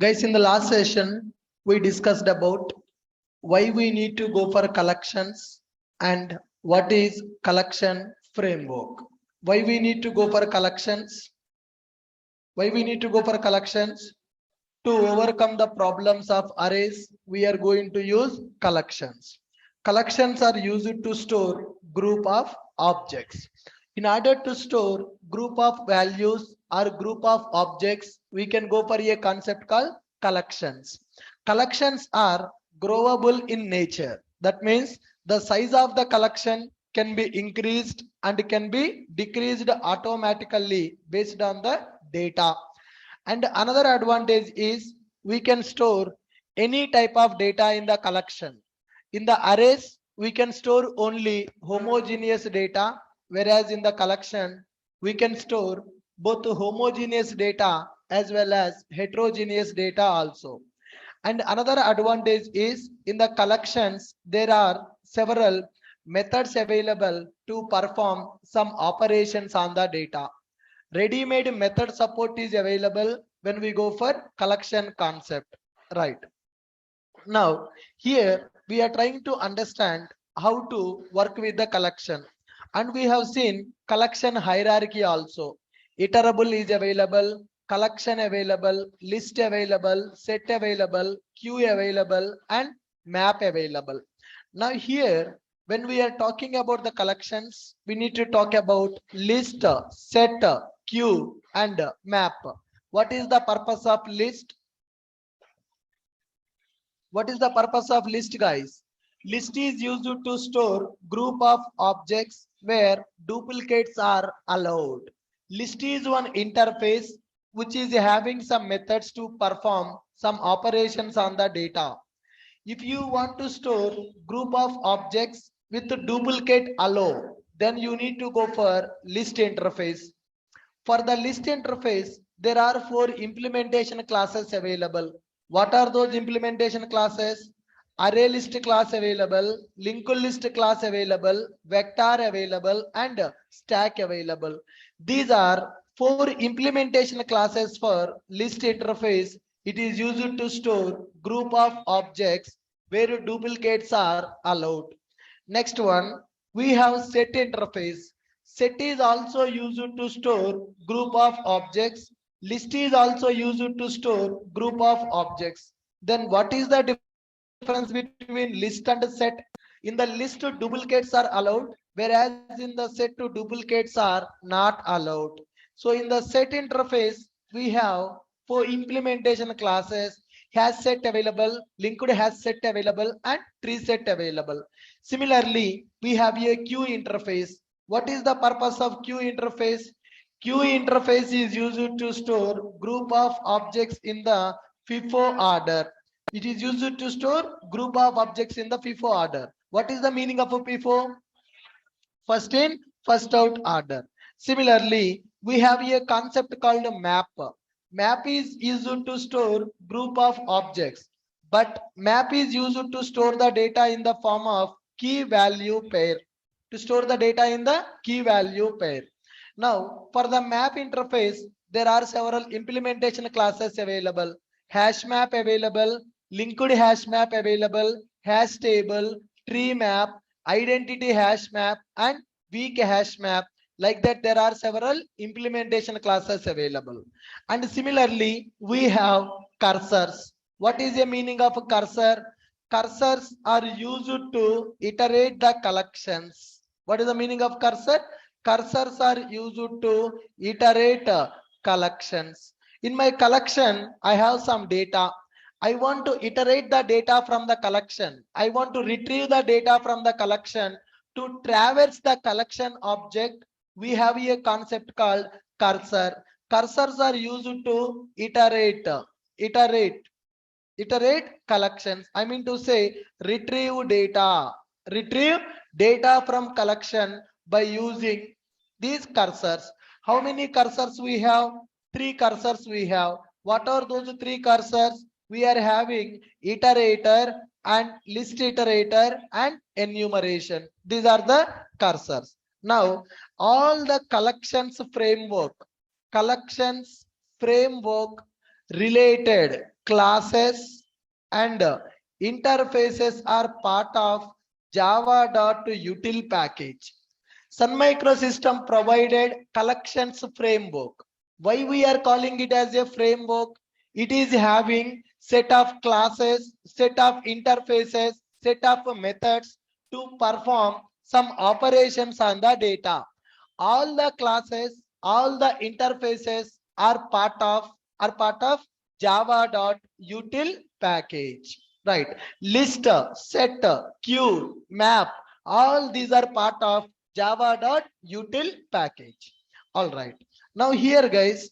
Guys, in the last session, we discussed about why we need to go for collections and what is collection framework. Why we need to go for collections? Why we need to go for collections? To overcome the problems of arrays, we are going to use collections. Collections are used to store group of objects. In order to store group of values or group of objects, we can go for a concept called collections. Collections are growable in nature. That means the size of the collection can be increased and can be decreased automatically based on the data. And another advantage is we can store any type of data in the collection. In the arrays, we can store only homogeneous data, whereas in the collection, we can store both homogeneous data as well as heterogeneous data also. And another advantage is in the collections, there are several methods available to perform some operations on the data. Ready-made method support is available when we go for collection concept, right? Now, here we are trying to understand how to work with the collection, and we have seen collection hierarchy also. Iterable is available, collection available, list available, set available, queue available, and map available. Now here, when we are talking about the collections, we need to talk about list, set, queue, and map. What is the purpose of list? What is the purpose of list, guys? List is used to store group of objects where duplicates are allowed. List is one interface which is having some methods to perform some operations on the data. If you want to store group of objects with duplicate allow, then you need to go for list interface. For the list interface, there are 4 implementation classes available. What are those implementation classes? Array list class available, linked list class available, vector available, and stack available. These are 4 implementation classes for list interface. It is used to store group of objects where duplicates are allowed. Next one, we have set interface. Set is also used to store group of objects. List is also used to store group of objects. Then what is the difference between list and set? In the list, duplicates are allowed, whereas in the set, duplicates are not allowed. So in the set interface, we have 4 implementation classes: has set available, linked has set available, and tree set available. Similarly, we have a queue interface. What is the purpose of queue interface? Queue interface is used to store group of objects in the FIFO order. It is used to store group of objects in the FIFO order. What is the meaning of a FIFO? First in, first out order. Similarly, we have a concept called a map. Map is used to store group of objects, but map is used to store the data in the form of key value pair. To store the data in the key value pair. Now, for the map interface, there are several implementation classes available. Hash map available, linked hash map available, hash table, tree map, identity hash map, and weak hash map. Like that, there are several implementation classes available. And similarly, we have cursors. What is the meaning of a cursor? Cursors are used to iterate the collections. What is the meaning of cursor? Cursors are used to iterate collections. In my collection, I have some data. I want to iterate the data from the collection. I want to retrieve the data from the collection. To traverse the collection object, we have a concept called cursor. Cursors are used to iterate collections. I mean to say retrieve data from collection by using these cursors. How many cursors we have? 3 cursors we have. What are those 3 cursors? We are having iterator and list iterator and enumeration. These are the cursors. Now, all the collections framework related classes, and interfaces are part of Java.util package. Sun Microsystem provided collections framework. Why we are calling it as a framework? It is having set of classes, set of interfaces, set of methods to perform some operations on the data. All the classes, all the interfaces are part of Java.util package. Right. List, set, queue, map, all these are part of Java.util package. All right. Now here guys,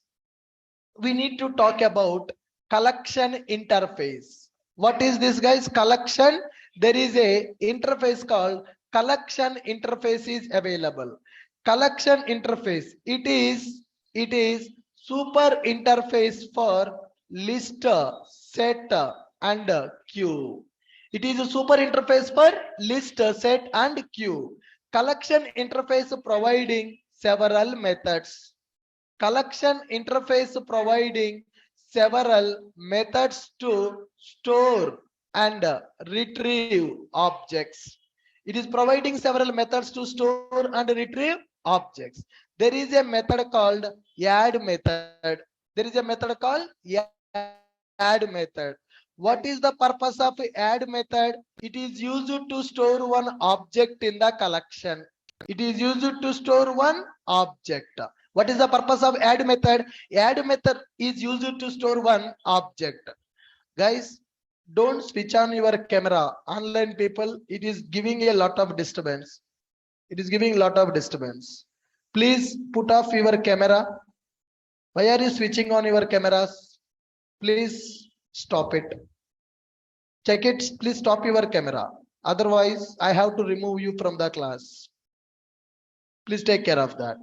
we need to talk about collection interface. What is this guys? Collection. There is a interface called collection interface is available. Collection interface. It is super interface for list, set, and queue. It is a super interface for list, set, and queue. Collection interface providing several methods. Collection interface providing several methods to store and retrieve objects. It is providing several methods to store and retrieve objects. There is a method called add method. There is a method called add method. What is the purpose of add method? It is used to store one object in the collection. It is used to store one object. What is the purpose of add method? Add method is used to store one object. Guys, don't switch on your camera. Online people, it is giving a lot of disturbance. It is giving a lot of disturbance. Please put off your camera. Why are you switching on your cameras? Please stop it. Check it. Please stop your camera. Otherwise, I have to remove you from the class. Please take care of that.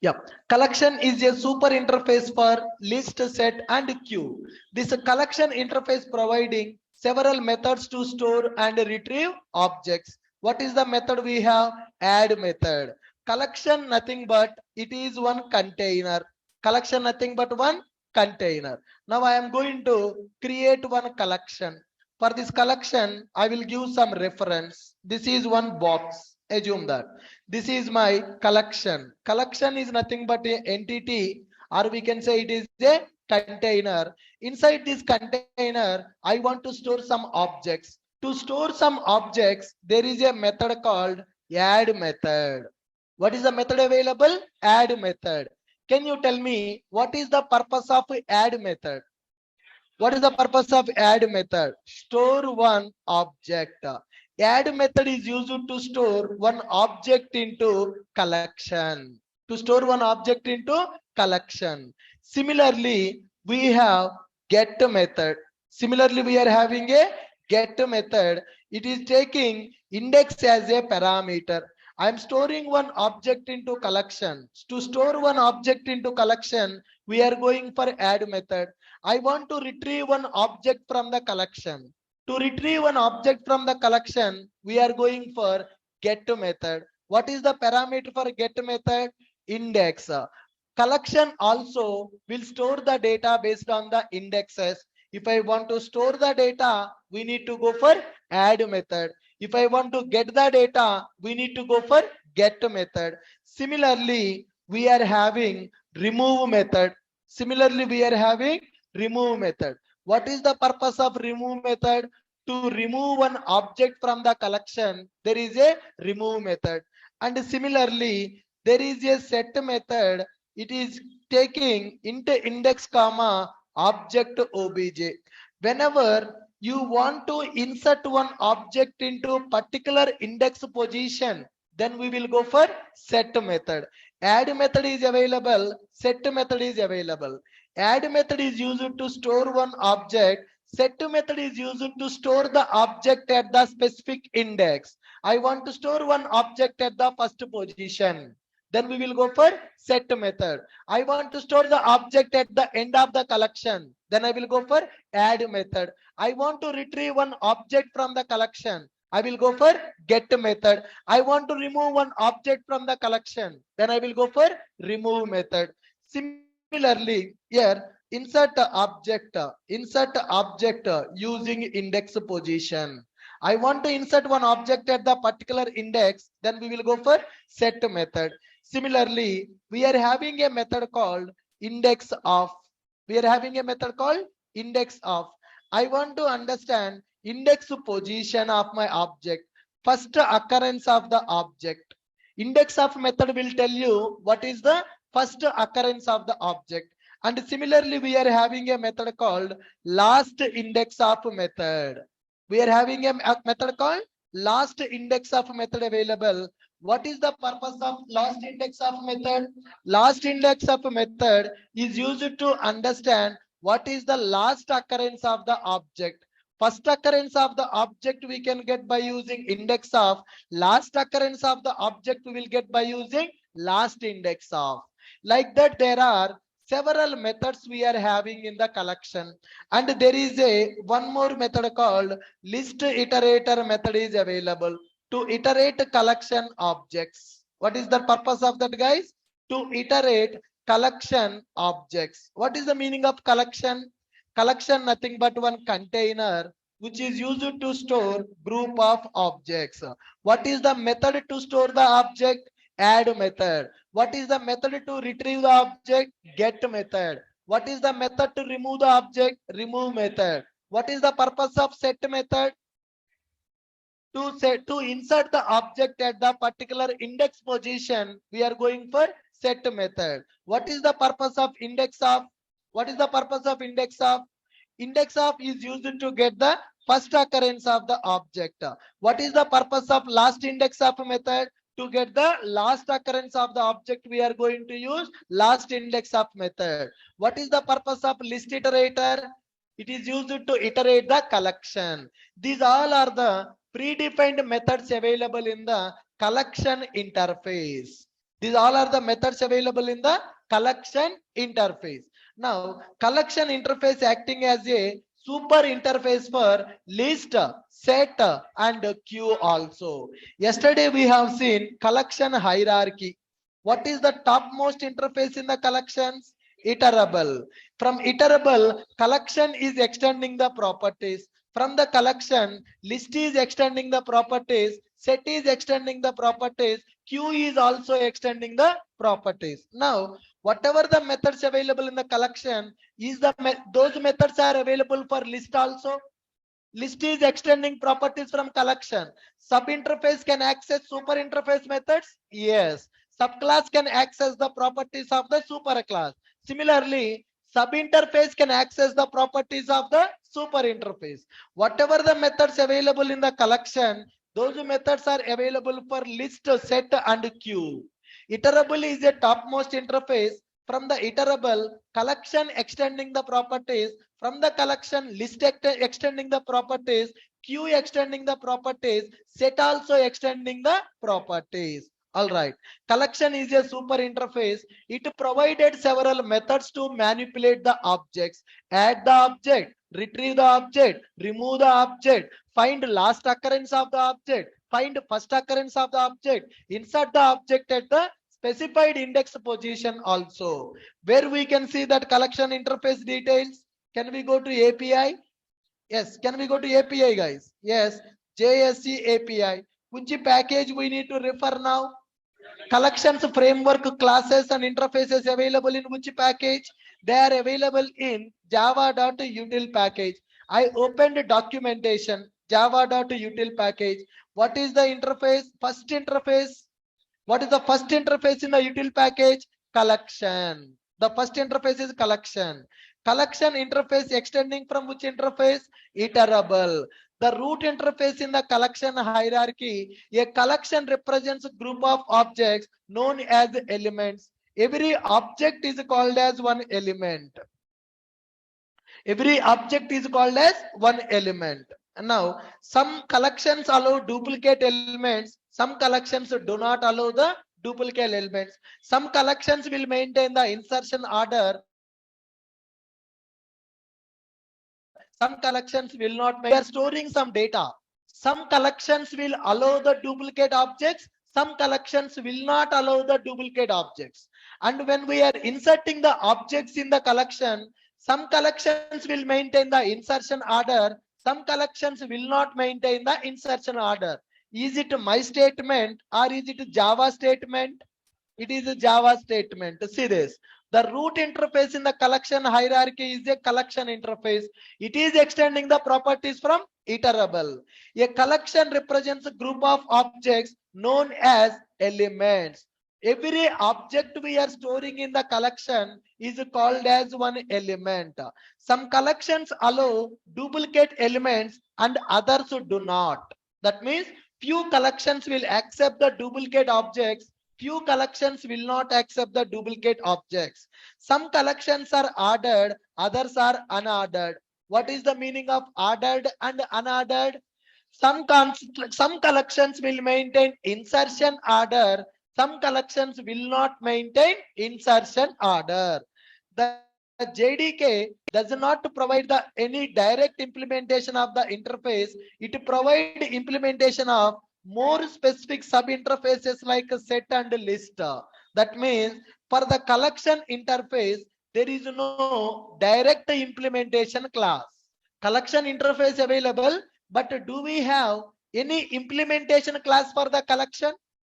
Yeah, collection is a super interface for list, set, and queue. This collection interface providing several methods to store and retrieve objects. What is the method we have? Add method. Collection nothing but it is one container. Collection nothing but one container. Now I am going to create one collection. For this collection, I will give some reference. This is one box. Assume that this is my collection. Collection is nothing but an entity, or we can say it is a container. Inside this container, I want to store some objects. To store some objects, there is a method called add method. What is the method available? Add method. Can you tell me what is the purpose of add method? What is the purpose of add method? Store one object. Add method is used to store one object into collection. To store one object into collection. Similarly, we have get method. Similarly, we are having a get method. It is taking index as a parameter. I am storing one object into collection. To store one object into collection, we are going for add method. I want to retrieve one object from the collection. To retrieve an object from the collection, we are going for get method. What is the parameter for get method? Index. Collection also will store the data based on the indexes. If I want to store the data, we need to go for add method. If I want to get the data, we need to go for get method. Similarly, we are having remove method. Similarly, we are having remove method. What is the purpose of remove method? To remove one object from the collection, there is a remove method. And similarly, there is a set method. It is taking into index comma object obj. Whenever you want to insert one object into particular index position, then we will go for set method. Add method is available, set method is available. Add method is used to store one object. Set method is used to store the object at the specific index. I want to store one object at the first position. Then we will go for set method. I want to store the object at the end of the collection. Then I will go for add method. I want to retrieve one object from the collection. I will go for get method. I want to remove one object from the collection. Then I will go for remove method. Similarly, here insert object using index position. I want to insert one object at the particular index, then we will go for set method. Similarly, we are having a method called index of. We are having a method called index of. I want to understand index position of my object, first occurrence of the object. Index of method will tell you what is the first occurrence of the object. And similarly, we are having a method called last index of method. We are having a method called last index of method available. What is the purpose of last index of method? Last index of method is used to understand what is the last occurrence of the object. First occurrence of the object we can get by using index of. Last occurrence of the object we will get by using last index of. Like that, there are several methods we are having in the collection, and there is a one more method called list iterator method is available to iterate collection objects. What is the purpose of that, guys? To iterate collection objects. What is the meaning of collection? Collection nothing but one container which is used to store group of objects. What is the method to store the object? Add method. What is the method to retrieve the object? Get method. What is the method to remove the object? Remove method. What is the purpose of set method? To insert the object at the particular index position, we are going for set method. What is the purpose of index of? What is the purpose of index of? Index of is used to get the first occurrence of the object. What is the purpose of last index of method? To get the last occurrence of the object, we are going to use last index of method. What is the purpose of list iterator? It is used to iterate the collection. These all are the predefined methods available in the collection interface. These all are the methods available in the collection interface. Now, collection interface acting as a super interface for list, set, and queue also. Yesterday we have seen collection hierarchy. What is the topmost interface in the collections? Iterable. From iterable, collection is extending the properties. From the collection, list is extending the properties, set is extending the properties, queue is also extending the properties. Now, whatever the methods available in the collection is those methods are available for list also. List is extending properties from collection. Sub interface can access super interface methods. Yes. Subclass can access the properties of the super class. Similarly, sub interface can access the properties of the super interface. Whatever the methods available in the collection, those methods are available for list, set, and queue. Iterable is a topmost interface. From the iterable, collection extending the properties. From the collection, list extending the properties, queue extending the properties, set also extending the properties. All right. Collection is a super interface. It provided several methods to manipulate the objects. Add the object, retrieve the object, remove the object, find last occurrence of the object, find first occurrence of the object, insert the object at the specified index position also. Where we can see that collection interface details. Can we go to API? Yes. Can we go to API, guys? Yes. JSC API. Which package we need to refer now? Collections framework classes and interfaces available in which package? They are available in java.util package. I opened documentation, java.util package. What is the interface? First interface. What is the first interface in the util package? Collection. The first interface is collection. Collection interface extending from which interface? Iterable. The root interface in the collection hierarchy. A collection represents a group of objects known as elements. Every object is called as one element. Every object is called as one element. Now, some collections allow duplicate elements. Some collections do not allow the duplicate elements. Some collections will maintain the insertion order. Some collections will not. We are storing some data. Some collections will allow the duplicate objects. Some collections will not allow the duplicate objects. And when we are inserting the objects in the collection, Some collections will maintain the insertion order. Some collections will not maintain the insertion order. Is it my statement or is it Java statement? It is a Java statement. See this. The root interface in the collection hierarchy is a collection interface. It is extending the properties from iterable. A collection represents a group of objects known as elements. Every object we are storing in the collection is called as one element. Some collections allow duplicate elements and others do not. That means few collections will accept the duplicate objects. Few collections will not accept the duplicate objects. Some collections are ordered, others are unordered. What is the meaning of ordered and unordered? Some collections will maintain insertion order. Some collections will not maintain insertion order. The JDK does not provide the any direct implementation of the interface. It provides implementation of more specific sub-interfaces like set and list. That means for the collection interface, there is no direct implementation class. Collection interface available, but do we have any implementation class for the collection?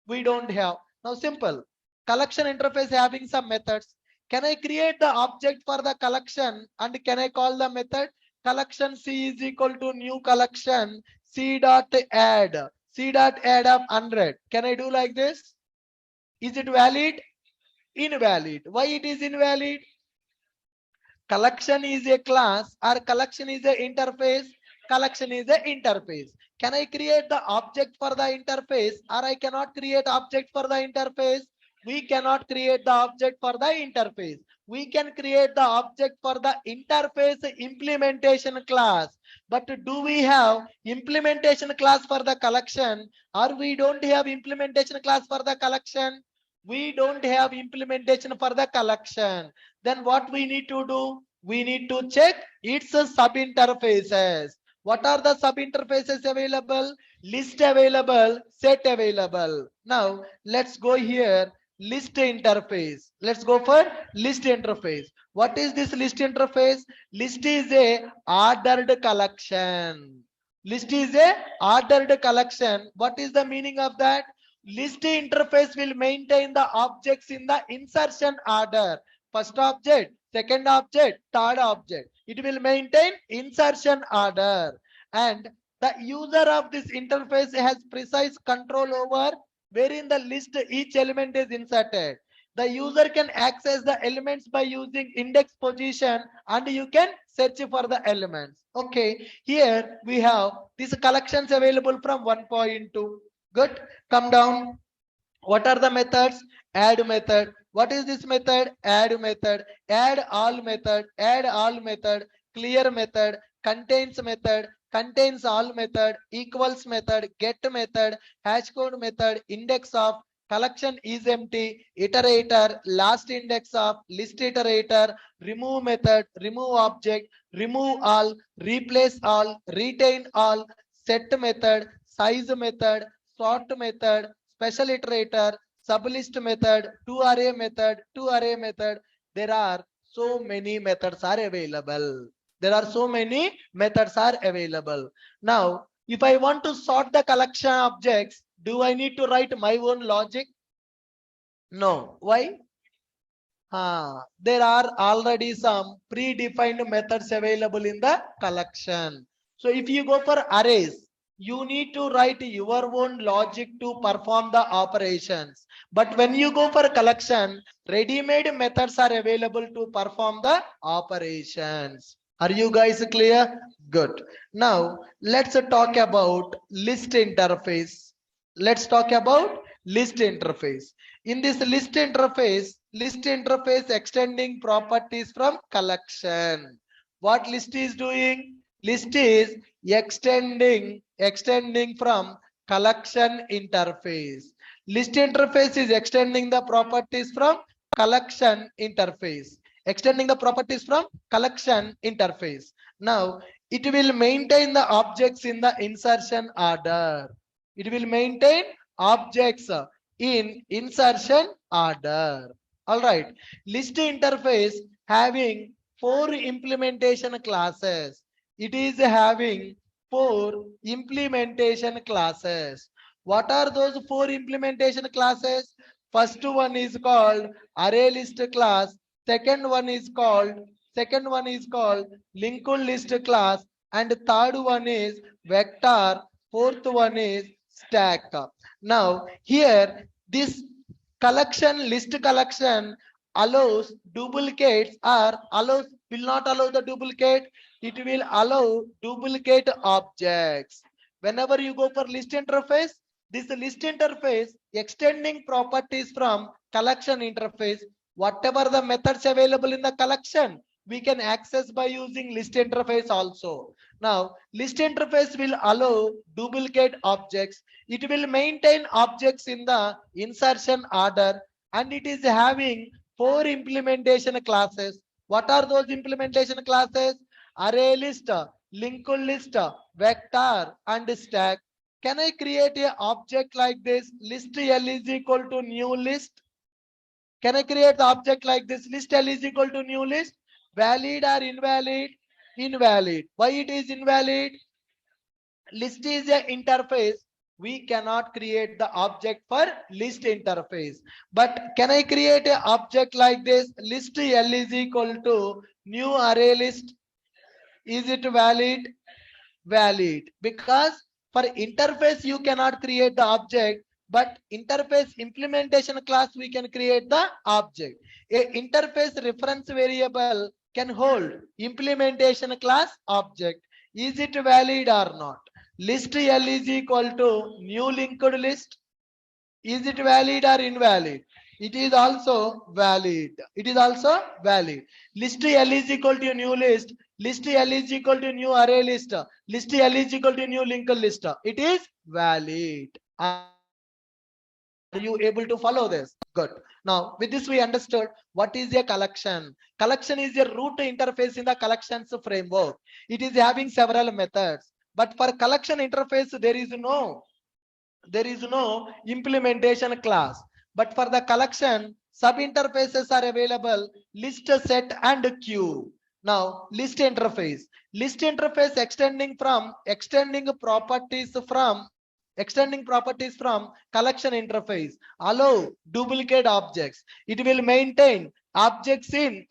We don't have. Now simple. Collection interface having some methods. Can I create the object for the collection and can I call the method? Collection C is equal to new collection C dot add. C dot add of 100. Can I do like this? Is it valid? Invalid. Why it is invalid? Collection is a class or collection is a interface. Collection is a interface. Can I create the object for the interface or I cannot create object for the interface? We cannot create the object for the interface. We can create the object for the interface implementation class. But do we have implementation class for the collection or we don't have implementation class for the collection? We don't have implementation for the collection. Then what we need to do? We need to check its sub interfaces. What are the sub interfaces available? List available, set available. Now let's go here. List interface. Let's go for list interface. What is this list interface? List is a ordered collection. List is a ordered collection. What is the meaning of that? List interface will maintain the objects in the insertion order. First object, second object, third object. It will maintain insertion order. And the user of this interface has precise control over where in the list each element is inserted. The user can access the elements by using index position and you can search for the elements. Okay, here we have these collections available from 1.2. Good. Come down. What are the methods? Add method. What is this method? Add method. Add all method. Add all method. Clear method. Contains method. Contains all method. Equals method. Get method. Hash code method. Index of. Collection is empty. Iterator. Last index of. List iterator. Remove method. Remove object. Remove all. Replace all. Retain all. Set method. Size method. Sort method, special iterator, sublist method, toArray method, toArray method. There are so many methods are available. There are so many methods are available. Now, if I want to sort the collection objects, do I need to write my own logic? No. Why? There are already some predefined methods available in the collection. So if you go for arrays, you need to write your own logic to perform the operations. But when you go for collection, ready-made methods are available to perform the operations. Are you guys clear? Good. Now, let's talk about list interface. Let's talk about list interface. In this list interface extending properties from collection. What list is doing? List is extending from collection interface. List interface is extending the properties from collection interface. Extending the properties from collection interface. Now, it will maintain the objects in the insertion order. It will maintain objects in insertion order. All right. List interface having 4 implementation classes. It is having 4 implementation classes. What are those 4 implementation classes? First one is called array list class. Second one is called linked list class, and third one is vector. Fourth one is stack. Now here this collection list collection allows duplicates or will not allow the duplicate. It will allow duplicate objects. Whenever you go for list interface, this list interface extending properties from collection interface. Whatever the methods available in the collection, we can access by using list interface also. Now list interface will allow duplicate objects. It will maintain objects in the insertion order, and it is having 4 implementation classes. What are those implementation classes? Array list, linked list, vector, and stack. Can I create a object like this? List L is equal to new list. Can I create the object like this? List L is equal to new list. Valid or invalid? Invalid. Why it is invalid? List is a interface. We cannot create the object for list interface. But can I create a object like this? List L is equal to new array list. Is it valid? Valid. Because for interface you cannot create the object, but interface implementation class we can create the object. A interface reference variable can hold implementation class object. Is it valid or not? List L is equal to new linked list. Is it valid or invalid? It is also valid. It is also valid. List L is equal to new list. List L is equal to new array list. List L is equal to new linked list. It is valid. Are you able to follow this? Good. Now with this we understood what is a collection. Collection is a root interface in the collections framework. It is having several methods. But for collection interface there is no implementation class. But for the collection, sub interfaces are available: list, set, and queue. Now list interface extending properties from collection interface allow duplicate objects. It will maintain objects in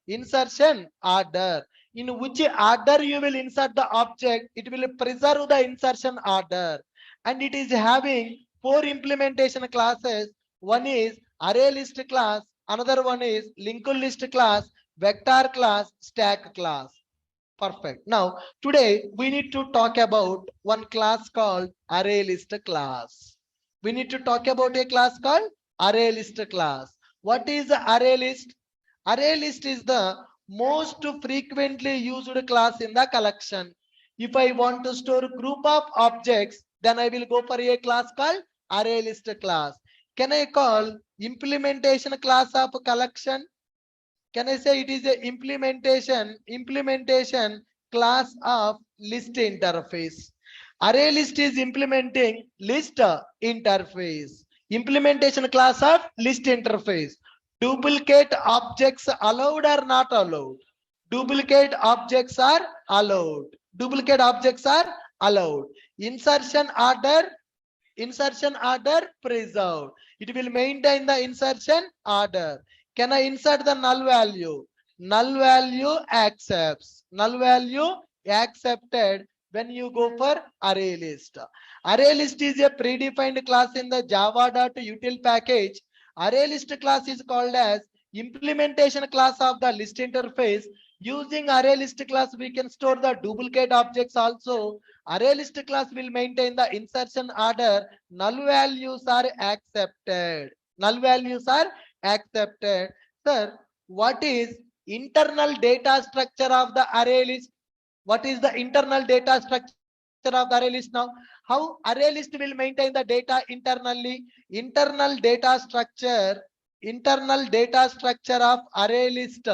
insertion order. In which order you will insert the object, it will preserve the insertion order. And it is having 4 implementation classes. One is array list class, another one is linked list class, vector class, stack class. Perfect. Now today we need to talk about one class called array list class. We need to talk about a class called array list class. What is the array list? Array list is the most frequently used class in the collection. If I want to store a group of objects, then I will go for a class called array list class. Can I call implementation class of collection? Can I say it is a implementation class of list interface? Array list is implementing list interface. Implementation class of list interface. Duplicate objects allowed or not allowed? Duplicate objects are allowed. Duplicate objects are allowed. Insertion order preserved. It will maintain the insertion order. Can I insert the null value? Null value accepts. Null value accepted when you go for array list. Array list is a predefined class in the java.util package. Array list class is called as implementation class of the list interface. Using array list class we can store the duplicate objects also. Array list class will maintain the insertion order. Null values are accepted. Null values are accepted. Sir, what is internal data structure of the array list? What is the internal data structure of the array list now? How array list will maintain the data internally? Internal data structure of array list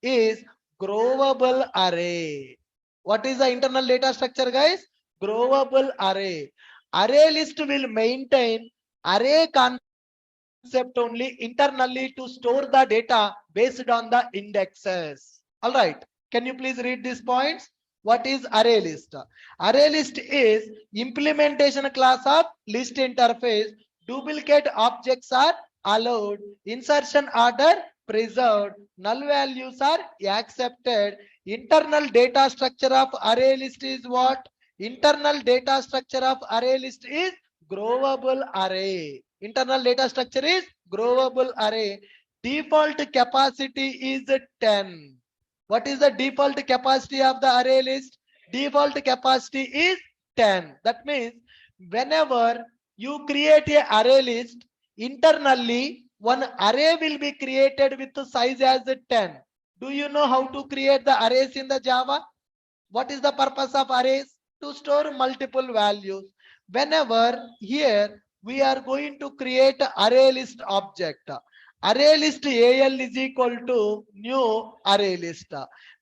is growable array. What is the internal data structure, guys? Growable array. Array list will maintain array concept only internally to store the data based on the indexes. All right. Can you please read these points? What is array list? Array list is implementation class of list interface. Duplicate objects are allowed. Insertion order preserved. Null values are accepted. Internal data structure of array list is what? Internal data structure of array list is growable array. Internal data structure is growable array. Default capacity is 10. What is the default capacity of the array list? Default capacity is 10. That means whenever you create a array list, internally one array will be created with the size as 10. Do you know how to create the arrays in the Java? What is the purpose of arrays? To store multiple values. Whenever here we are going to create array list object. Array list AL is equal to new array list.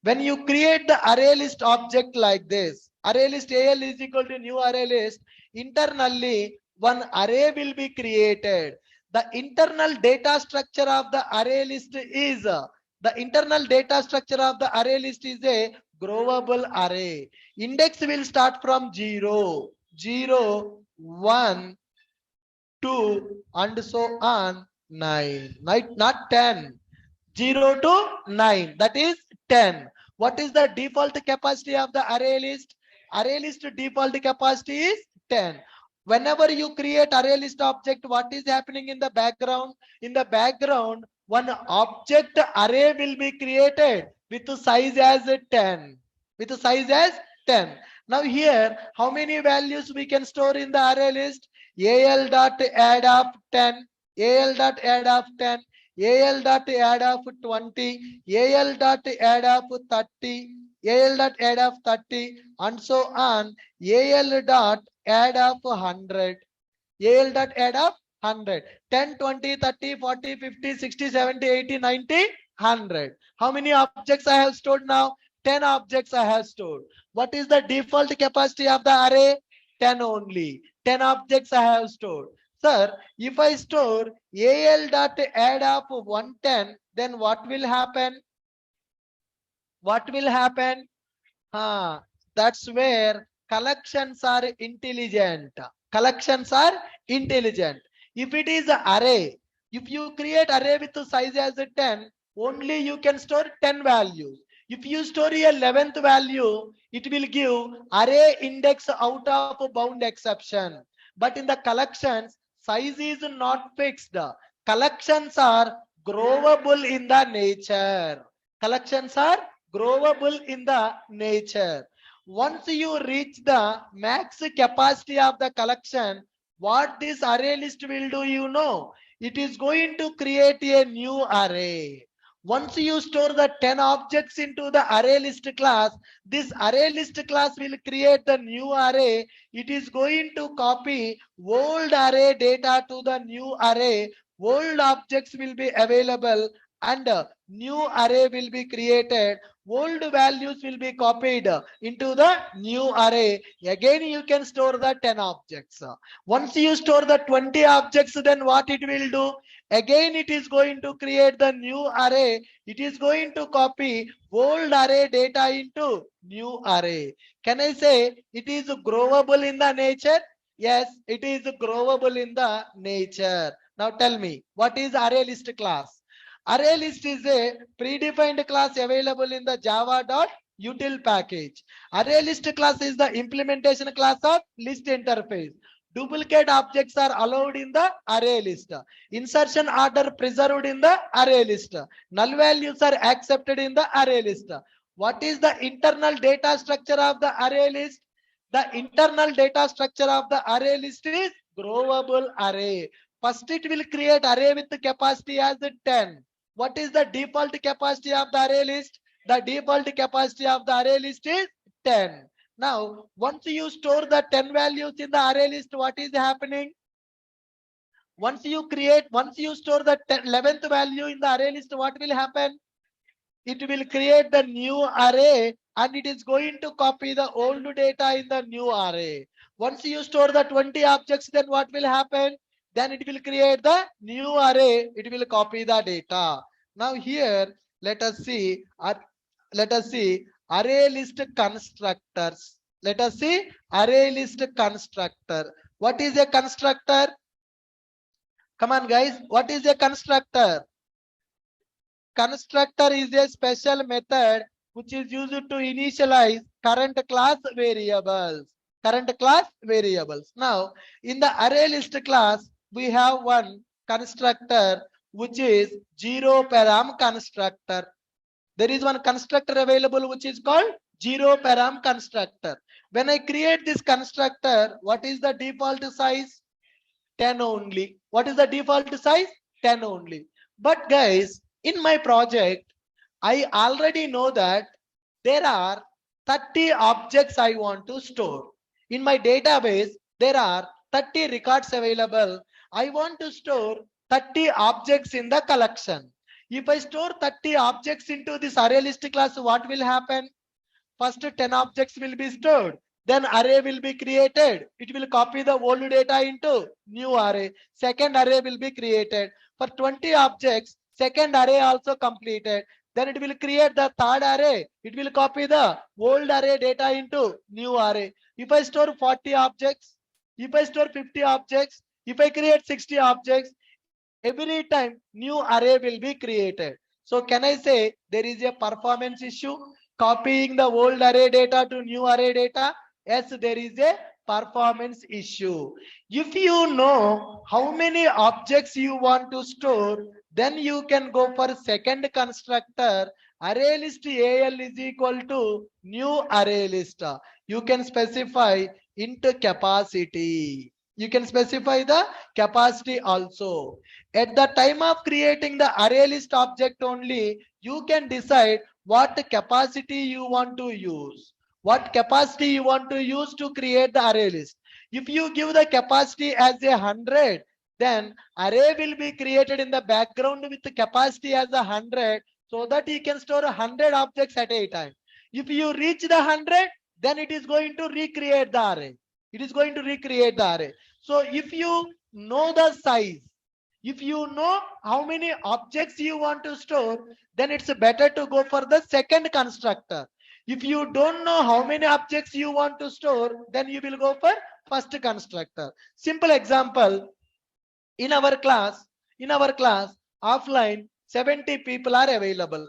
When you create the array list object like this, array list AL is equal to new array list, internally one array will be created. The internal data structure of the array list is a growable array. Index will start from 0, 0, 1, 2, and so on 9. Not 10. 0 to 9. That is 10. What is the default capacity of the array list? Array list default capacity is 10. Whenever you create array list object, what is happening in the background? In the background, one object array will be created with the size as 10. With the size as 10. Now here, how many values we can store in the array list? AL dot add of 10, AL dot add of 10, AL dot add of 20, AL dot add of 30, AL dot add of 30, and so on. AL dot add of 100, AL dot add of 100, 10, 20, 30, 40, 50, 60, 70, 80, 90, 100. How many objects I have stored now? 10 objects I have stored. What is the default capacity of the array? 10 only. 10 objects I have stored. Sir, if I store AL dot add of 110, then what will happen? What will happen? That's where collections are intelligent. Collections are intelligent. If it is an array, if you create array with the size as a 10, only you can store 10 values. If you store a 11th value, it will give array index out of bound exception. But in the collections, size is not fixed. Collections are growable in the nature. Collections are growable in the nature. Once you reach the max capacity of the collection, what this array list will do, you know, it is going to create a new array. Once you store the 10 objects into the array list class, this array list class will create the new array. It is going to copy old array data to the new array. Old objects will be available and new array will be created. Old values will be copied into the new array. Again, you can store the 10 objects. Once you store the 20 objects, then what it will do? Again, it is going to create the new array. It is going to copy old array data into new array. Can I say it is growable in the nature? Yes, it is growable in the nature. Now tell me, what is array list class? Array list is a predefined class available in the java.util package. Array list class is the implementation class of list interface. Duplicate objects are allowed in the array list. Insertion order preserved in the array list. Null values are accepted in the array list. What is the internal data structure of the array list? The internal data structure of the array list is growable array. First, it will create array with the capacity as 10. What is the default capacity of the array list? The default capacity of the array list is 10. Now, once you store the 10 values in the array list, what is happening? Once you store the 11th value in the array list, what will happen? It will create the new array and it is going to copy the old data in the new array. Once you store the 20 objects, then what will happen? Then it will create the new array. It will copy the data. Now here, let us see let us see array list constructors. Let us see array list constructor. What is a constructor? Come on guys, what is a constructor? Constructor is a special method which is used to initialize current class variables. Current class variables. Now, in the array list class, we have one constructor which is zero param constructor. There is one constructor available which is called zero param constructor. When I create this constructor, what is the default size? 10 only. What is the default size? 10 only. But guys, in my project, I already know that there are 30 objects I want to store. In my database, there are 30 records available. I want to store 30 objects in the collection. If I store 30 objects into this array list class, what will happen? First 10 objects will be stored. Then array will be created. It will copy the old data into new array. Second array will be created. For 20 objects, second array also completed. Then it will create the third array. It will copy the old array data into new array. If I store 40 objects, if I store 50 objects, if I create 60 objects, every time new array will be created. So can I say there is a performance issue copying the old array data to new array data? Yes, there is a performance issue. If you know how many objects you want to store, then you can go for second constructor. Array list AL is equal to new array list. You can specify into capacity. You can specify the capacity also. At the time of creating the array list object only, you can decide what capacity you want to use. What capacity you want to use to create the array list. If you give the capacity as 100, then array will be created in the background with the capacity as 100, so that you can store 100 objects at a time. If you reach the 100, then it is going to recreate the array. It is going to recreate the array. So if you know the size, if you know how many objects you want to store, then it's better to go for the second constructor. If you don't know how many objects you want to store, then you will go for first constructor. Simple example, in our class, offline, 70 people are available.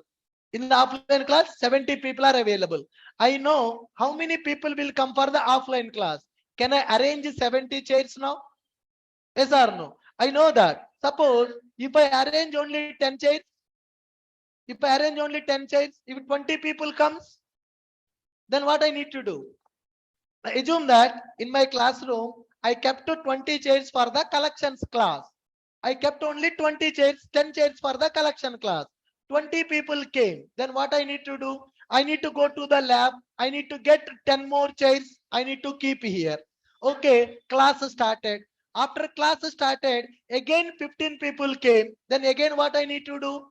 In the offline class, 70 people are available. I know how many people will come for the offline class. Can I arrange 70 chairs now? Yes or no? I know that. Suppose if I arrange only 10 chairs, if 20 people comes, then what I need to do? I assume that in my classroom, I kept 20 chairs for the collections class. I kept only 20 chairs, 10 chairs for the collection class. 20 people came. Then what I need to do? I need to go to the lab. I need to get 10 more chairs. I need to keep here. Okay, class started. After class started, again 15 people came. Then again what I need to do?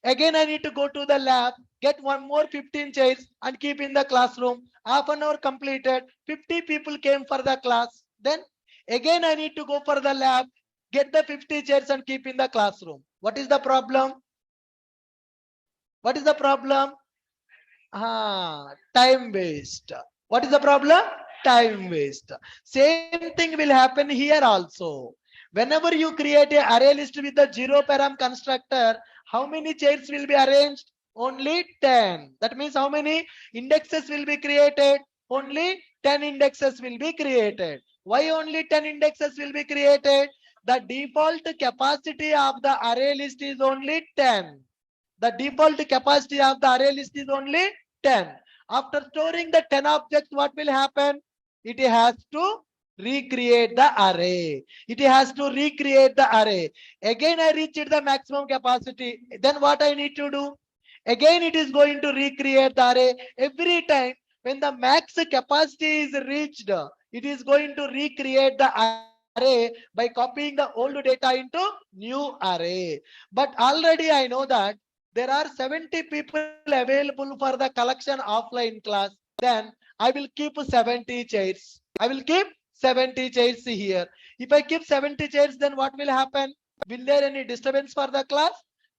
Again I need to go to the lab, get one more 15 chairs and keep in the classroom. Half an hour completed, 50 people came for the class. Then again I need to go for the lab, get the 50 chairs and keep in the classroom. What is the problem? What is the problem? Time waste. What is the problem? Time waste. Same thing will happen here also. Whenever you create an array list with the zero param constructor, how many chairs will be arranged? Only 10. That means how many indexes will be created? Only 10 indexes will be created. Why only 10 indexes will be created? The default capacity of the array list is only 10. The default capacity of the array list is only 10. After storing the 10 objects, what will happen? It has to recreate the array. It has to recreate the array. Again, I reached the maximum capacity. Then what I need to do? Again, it is going to recreate the array. Every time when the max capacity is reached, it is going to recreate the array by copying the old data into new array. But already I know that there are 70 people available for the collection offline class. Then I will keep 70 chairs. I will keep 70 chairs here. If I keep 70 chairs, then what will happen? Will there any disturbance for the class?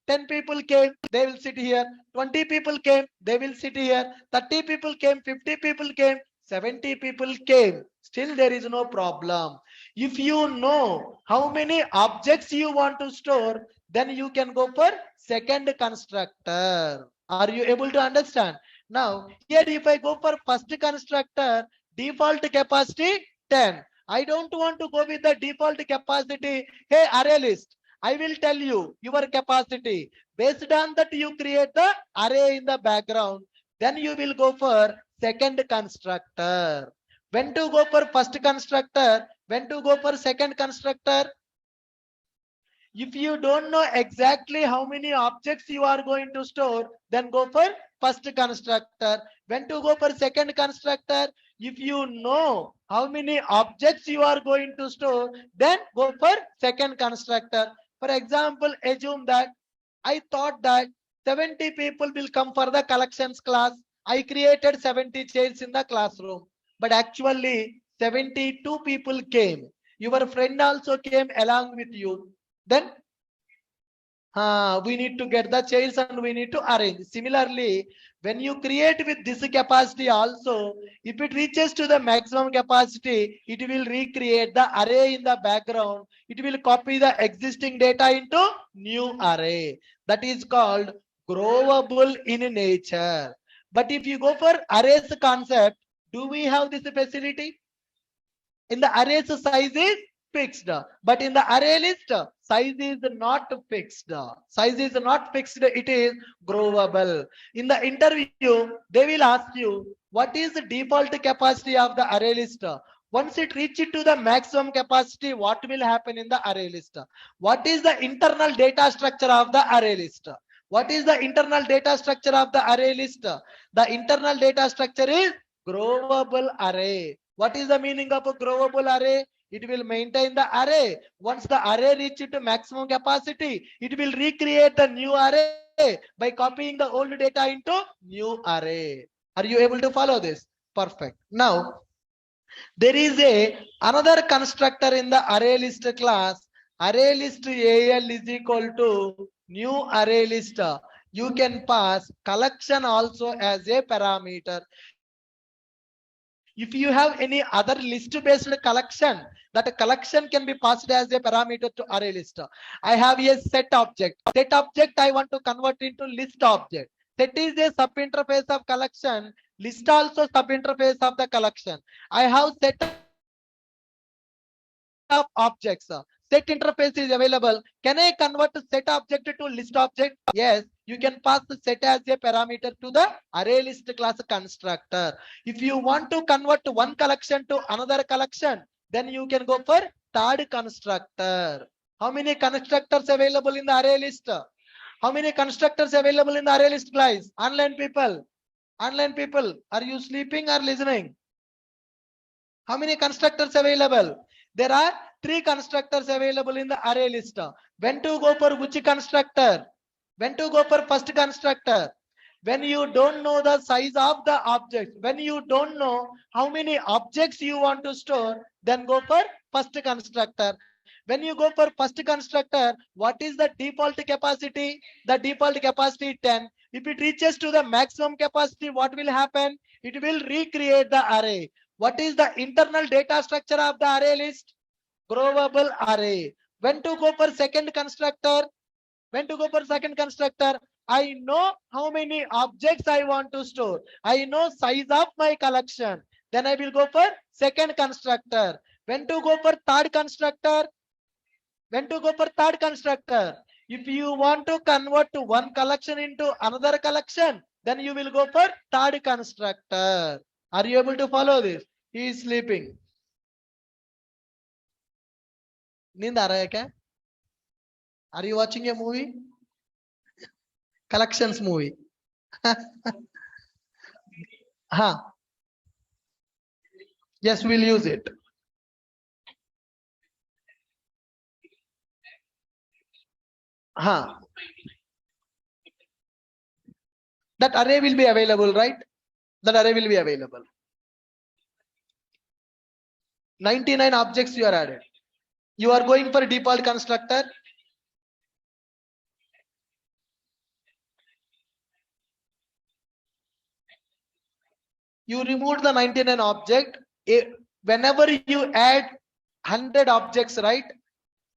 10 people came, they will sit here. 20 people came, they will sit here. 30 people came, 50 people came, 70 people came. Still there is no problem. If you know how many objects you want to store, then you can go for second constructor. Are you able to understand? Now, here if I go for first constructor, default capacity 10. I don't want to go with the default capacity. Hey, array list, I will tell you your capacity. Based on that, you create the array in the background. Then you will go for second constructor. When to go for first constructor? When to go for second constructor? If you don't know exactly how many objects you are going to store, then go for first constructor. When to go for second constructor? If you know how many objects you are going to store, then go for second constructor. For example, assume that I thought that 70 people will come for the collections class. I created 70 chairs in the classroom, but actually 72 people came. Your friend also came along with you. Then we need to get the chairs and we need to arrange. Similarly, when you create with this capacity also, if it reaches to the maximum capacity, it will recreate the array in the background. It will copy the existing data into new array. That is called growable in nature. But if you go for arrays concept, do we have this facility? In the arrays size is fixed, but in the array list size is not fixed. Size is not fixed, it is growable. In the interview, they will ask you what is the default capacity of the array list. Once it reaches to the maximum capacity, what will happen in the array list? What is the internal data structure of the array list? What is the internal data structure of the array list? The internal data structure is growable array. What is the meaning of a growable array? It will maintain the array. Once the array reaches to maximum capacity, it will recreate the new array by copying the old data into new array. Are you able to follow this? Perfect. Now, there is another constructor in the array list class. Array list AL is equal to new array list. You can pass collection also as a parameter. If you have any other list based collection, that collection can be passed as a parameter to array list. I have a set object. Set object I want to convert into list object. Set is a sub interface of collection. List also sub interface of the collection. I have set of objects. Set interface is available. Can I convert set object to list object? Yes, you can pass the set as a parameter to the array list class constructor. If you want to convert one collection to another collection, then you can go for third constructor. How many constructors available in the array list? How many constructors available in the array list, guys? Online people. Online people, are you sleeping or listening? How many constructors available? There are 3 constructors available in the array list. When to go for which constructor? When to go for first constructor? When you don't know the size of the object, when you don't know how many objects you want to store, then go for first constructor. When you go for first constructor, what is the default capacity? The default capacity 10. If it reaches to the maximum capacity, what will happen? It will recreate the array. What is the internal data structure of the array list? Growable array. When to go for second constructor? When to go for second constructor? I know how many objects I want to store. I know size of my collection. Then I will go for second constructor. When to go for third constructor? When to go for third constructor? If you want to convert one collection into another collection, then you will go for third constructor. Are you able to follow this? He is sleeping. नींद आ रहा है क्या? Are you watching a movie? Collections movie. Huh. Yes, we'll use it. Huh. That array will be available, right? That array will be available. 99 objects you are added. You are going for default constructor. You removed the 99 object. Whenever you add 100 objects, right?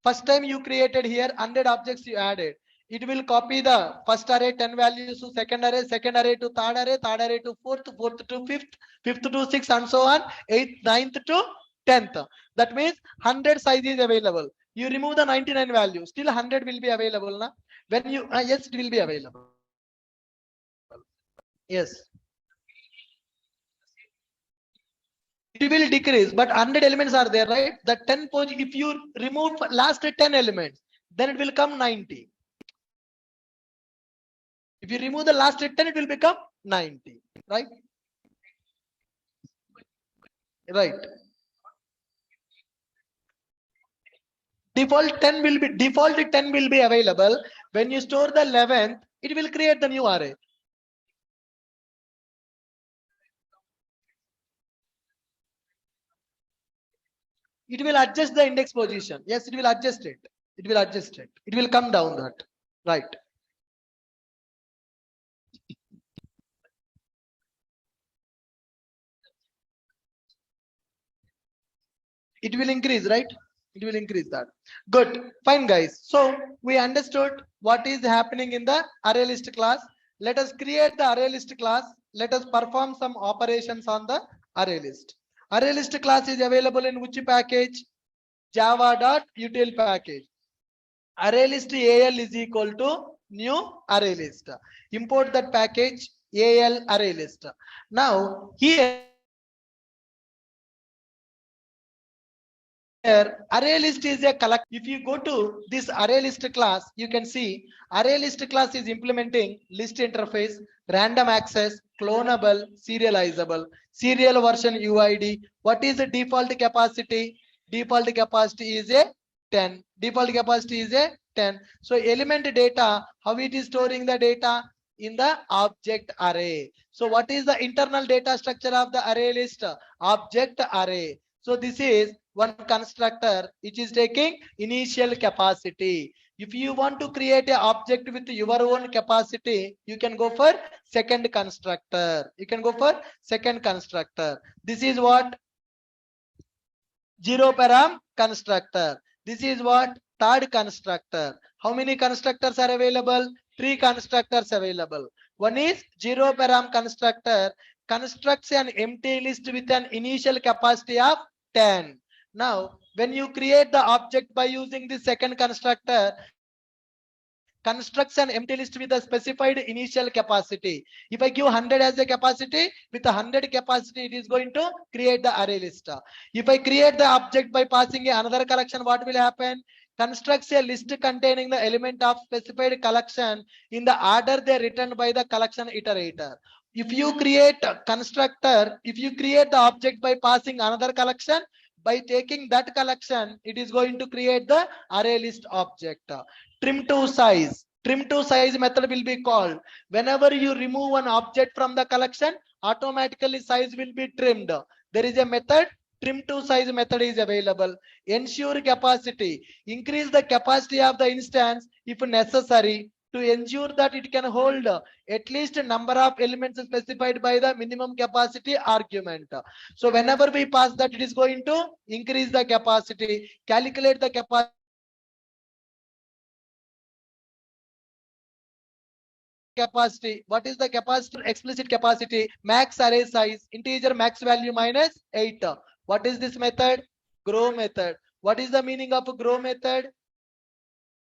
First time you created here 100 objects you added. It will copy the first array 10 values to second array to third array to fourth to fifth to sixth, and so on, eighth, ninth to 10th. That means 100 size is available. You remove the 99 value, still 100 will be available. Na? When you, yes, it will be available. Yes. It will decrease, but 100 elements are there, right? The 10 position, if you remove last 10 elements, then it will come 90. If you remove the last 10, it will become 90, right? Right. Default 10 will be available. When you store the 11th, it will create the new array. It will adjust the index position. Yes, it will adjust it. It will adjust it. It will come down that. Right. It will increase, right? It will increase that. Good. Fine, guys. So we understood what is happening in the array list class. Let us create the array list class. Let us perform some operations on the array list. Array list class is available in which package? Java.util package. Array list AL is equal to new array list. Import that package AL array list. Now here array list is a collect. If you go to this array list class, you can see array list class is implementing list interface, random access, clonable, serializable, serial version UID. What is the default capacity? Default capacity is a 10. Default capacity is a 10. So element data, how it is storing the data? In the object array. So what is the internal data structure of the array list? Object array. So this is one constructor which is taking initial capacity. If you want to create an object with your own capacity, you can go for second constructor. You can go for second constructor. This is what? Zero param constructor. This is what? Third constructor. How many constructors are available? 3 constructors available. One is zero param constructor, constructs an empty list with an initial capacity of 10. Now, when you create the object by using the second constructor, constructs an empty list with a specified initial capacity. If I give 100 as a capacity, with 100 capacity, it is going to create the array list. If I create the object by passing another collection, what will happen? Constructs a list containing the element of specified collection in the order they written by the collection iterator. If you create a constructor, if you create the object by passing another collection, by taking that collection, it is going to create the array list object. Trim to size. Trim to size method will be called. Whenever you remove an object from the collection, automatically size will be trimmed. There is a method. Trim to size method is available. Ensure capacity. Increase the capacity of the instance if necessary to ensure that it can hold at least a number of elements specified by the minimum capacity argument. So whenever we pass that, it is going to increase the capacity. Calculate the capacity. What is the capacity? Explicit capacity. Max array size. Integer max value minus 8. What is this method? Grow method. What is the meaning of a grow method?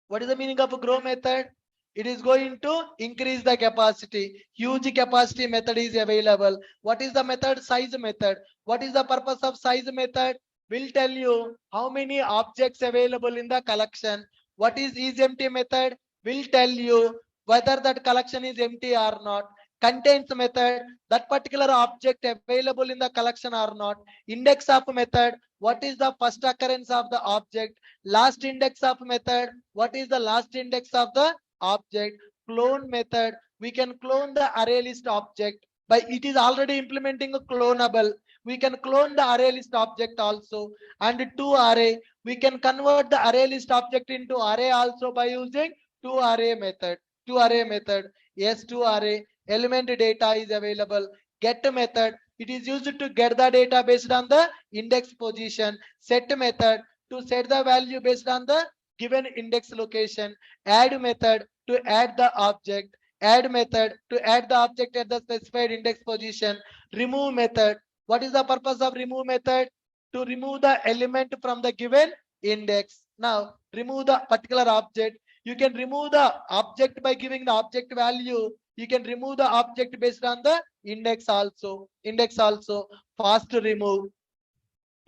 What is the meaning of a grow method? It is going to increase the capacity. Huge capacity method is available. What is the method? Size method. What is the purpose of size method? Will tell you how many objects available in the collection. What is empty method? Will tell you whether that collection is empty or not. Contains method, that particular object available in the collection or not. Index of method, what is the first occurrence of the object. Last index of method, what is the last index of the object. Clone method, we can clone the array list object by it is already implementing a clonable. We can clone the array list object also. And to array, we can convert the array list object into array also by using to array method. To array method, yes, to array element data is available. Get method, It is used to get the data based on the index position. Set method to set the value based on the given index location. Add method to add the object. Add method to add the object at the specified index position. Remove method. What is the purpose of remove method? To remove the element from the given index. Now remove the particular object. You can remove the object by giving the object value. You can remove the object based on the index also. Index also. Fast remove.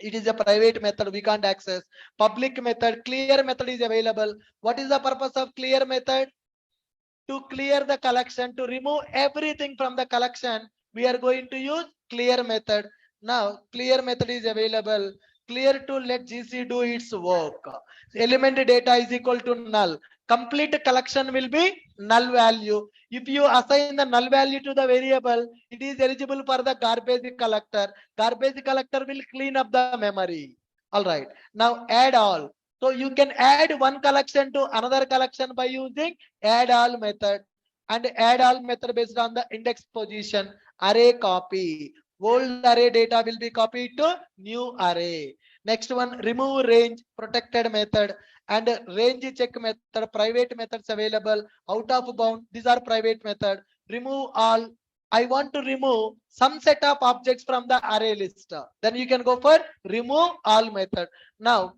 It is a private method, we can't access. Public method, clear method is available. What is the purpose of clear method? To clear the collection, to remove everything from the collection, we are going to use clear method. Now clear method is available. Clear to let GC do its work. Element data is equal to null. Complete collection will be null value. If you assign the null value to the variable, it is eligible for the garbage collector. Garbage collector will clean up the memory. All right. Now add all. So you can add one collection to another collection by using add all method, and add all method based on the index position. Array copy. Old array data will be copied to new array. Next one, remove range, protected method, and range check method. Private methods available. Out of bound, these are private method. Remove all. I want to remove some set of objects from the array list. Then you can go for remove all method. Now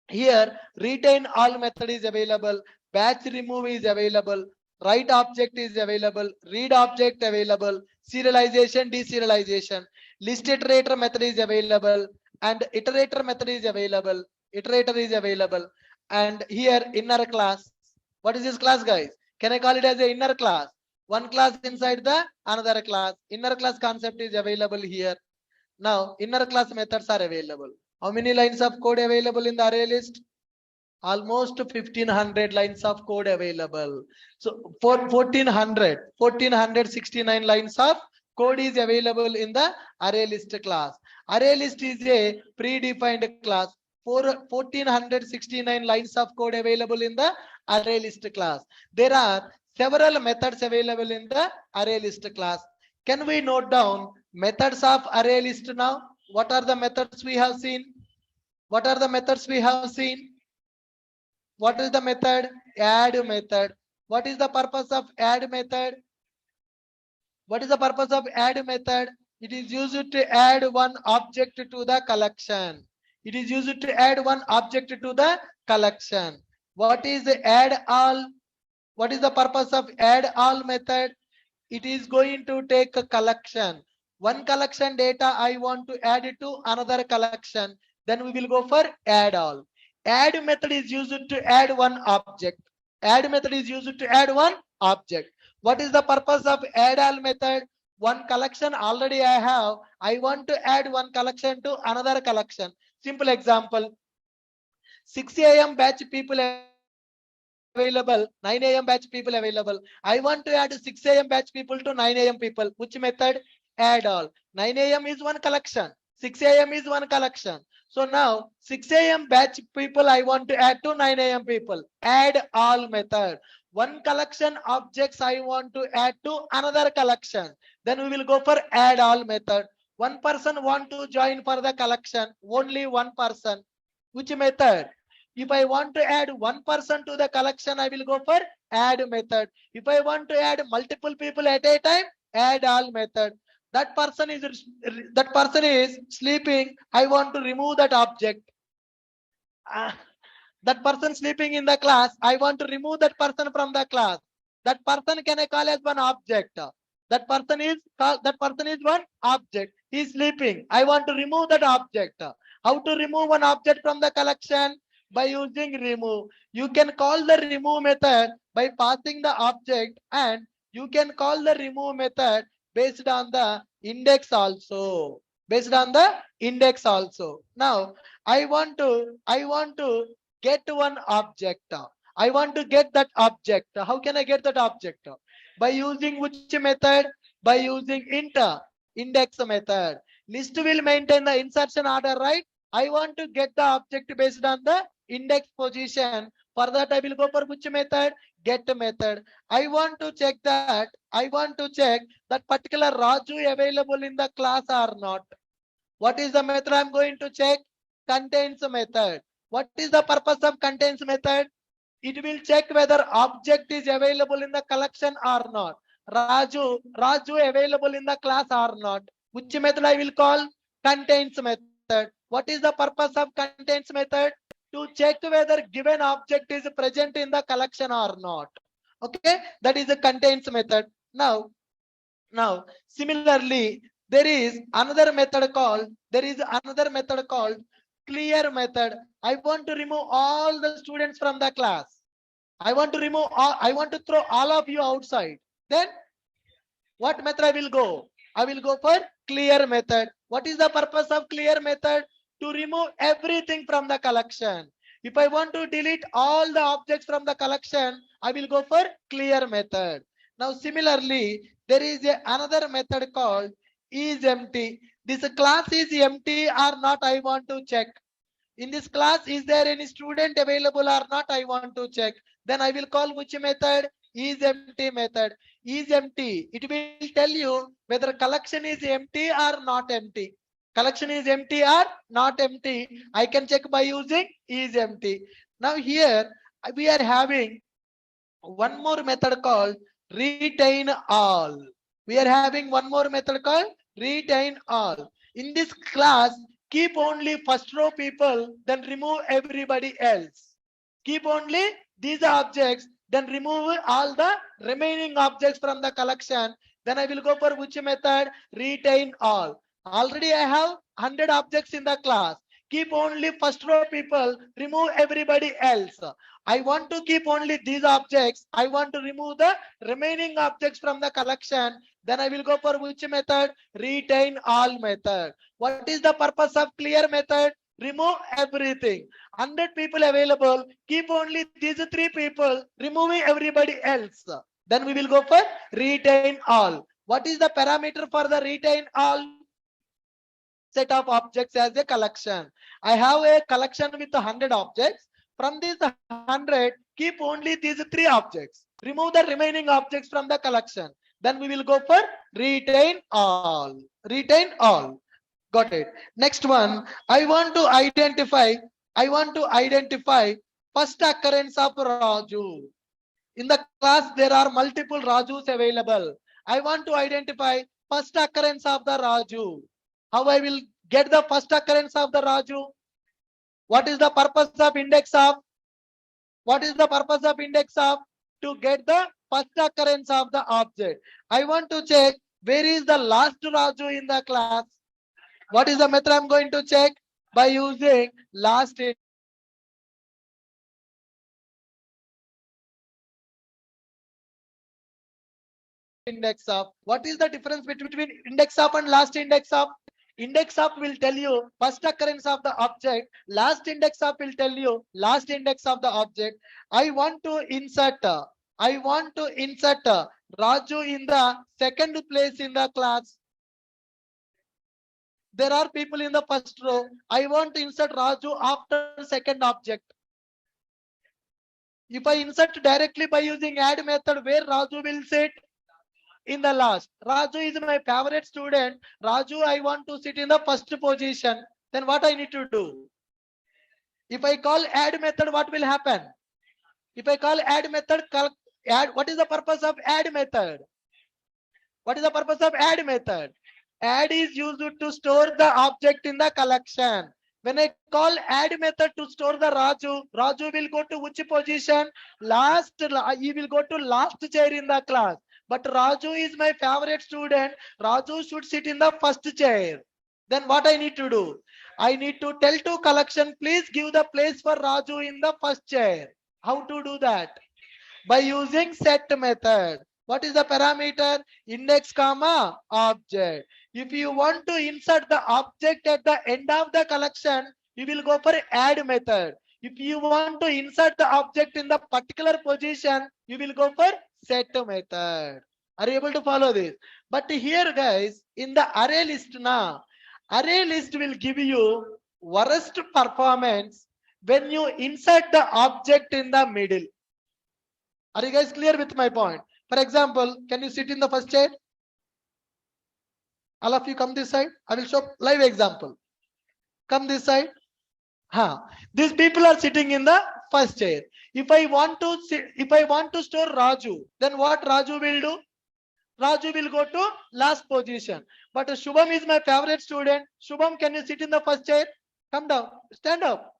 here retain all method is available. Batch remove is available. Write object is available. Read object available. Serialization, deserialization. List iterator method is available, and iterator method is available. Iterator is available. And here inner class. What is this class, guys? Can I call it as a inner class? One class inside the another class. Inner class concept is available here. Now inner class methods are available. How many lines of code available in the array list? Almost 1500 lines of code available. So for 1469 lines of code is available in the array list class. Array list is a predefined class. For 1469 lines of code available in the array list class. There are several methods available in the array list class. Can we note down methods of array list now? What are the methods we have seen? What are the methods we have seen? What is the method? Add method. What is the purpose of add method? What is the purpose of add method? It is used to add one object to the collection. It is used to add one object to the collection. What is the add all? What is the purpose of add all method? It is going to take a collection. One collection data I want to add it to another collection. Then we will go for add all. Add method is used to add one object. Add method is used to add one object. What is the purpose of add all method? One collection already I have. I want to add one collection to another collection. Simple example. 6 a.m. batch people available, 9 a.m. batch people available. I want to add 6 a.m. batch people to 9 a.m. people. Which method? Add all. 9 a.m. is one collection. 6 a.m. is one collection. So now 6 a.m. batch people I want to add to 9 a.m. people. Add all method. One collection objects I want to add to another collection. Then we will go for add all method. One person want to join for the collection. Only one person. Which method? If I want to add one person to the collection, I will go for add method. If I want to add multiple people at a time, add all method. That person is sleeping. I want to remove that object. That person sleeping in the class. I want to remove that person from the class. That person can I call as one object. That person is one object. He is sleeping. I want to remove that object. How to remove one object from the collection? By using remove. You can call the remove method by passing the object, and you can call the remove method based on the index also. Based on the index also. Now I want to get one object. I want to get that object. How can I get that object? By using which method? By using index method. List will maintain the insertion order, right? I want to get the object based on the index position. For that I will go for which method? Get method. I want to check that I want to check that particular Raju available in the class or not. What is the method I'm going to check? Contains method. What is the purpose of contains method? It will check whether object is available in the collection or not. Raju available in the class or not. Which method I will call? Contains method. What is the purpose of contains method? To check whether given object is present in the collection or not. Okay, that is the contains method. Now, similarly, there is another method called clear method. I want to remove all the students from the class. I want to throw all of you outside. Then what method I will go? I will go for clear method. What is the purpose of clear method? To remove everything from the collection. If I want to delete all the objects from the collection, I will go for clear method. Now similarly, there is another method called is empty. This class is empty or not, I want to check. In this class, is there any student available or not, I want to check. Then I will call which method? Is empty method. Is empty. It will tell you whether collection is empty or not empty. Collection is empty or not empty. I can check by using is empty. Now here we are having one more method called retain all. We are having one more method called retain all. In this class, keep only first row people, then remove everybody else. Keep only these objects, then remove all the remaining objects from the collection. Then I will go for which method? Retain all. Already I have 100 objects in the class. Keep only first row people, remove everybody else. I want to keep only these objects. I want to remove the remaining objects from the collection. Then I will go for which method? Retain all method. What is the purpose of clear method? Remove everything. 100 people available. Keep only these 3 people, removing everybody else. Then we will go for retain all. What is the parameter for the retain all? Set of objects as a collection. I have a collection with 100 objects. From these 100, keep only these 3 objects. Remove the remaining objects from the collection. Then we will go for retain all. Retain all. Got it. Next one, I want to identify first occurrence of Raju. In the class, there are multiple Rajus available. I want to identify first occurrence of the Raju. How I will get the first occurrence of the Raju? What is the purpose of index of? What is the purpose of index of? To get the first occurrence of the object. I want to check where is the last Raju in the class. What is the method I'm going to check? By using last index of. What is the difference between index of and last index of? Index of will tell you first occurrence of the object. Last index of will tell you last index of the object. I want to insert Raju in the second place in the class. There are people in the first row. I want to insert Raju after second object. If I insert directly by using add method, where Raju will sit? In the last. Raju is my favorite student. Raju, I want to sit in the first position. Then what I need to do? If I call add method, what will happen? If I call add method, what is the purpose of add method? What is the purpose of add method? Add is used to store the object in the collection. When I call add method to store the Raju will go to which position? Last, he will go to last chair in the class. But Raju is my favorite student. Raju should sit in the first chair. Then what I need to do? I need to tell to collection, please give the place for Raju in the first chair. How to do that? By using set method. What is the parameter? Index comma object. If you want to insert the object at the end of the collection, you will go for add method. If you want to insert the object in the particular position, you will go for set method. Are you able to follow this? But here guys, in the array list now, array list will give you worst performance when you insert the object in the middle. Are you guys clear with my point? For example, can you sit in the first chair? All of you come this side. I will show live example. Come this side. These people are sitting in the first chair. If I want to store Raju, then what Raju will do? Raju will go to last position. But Shubham is my favorite student. Shubham, can you sit in the first chair? Come down. Stand up.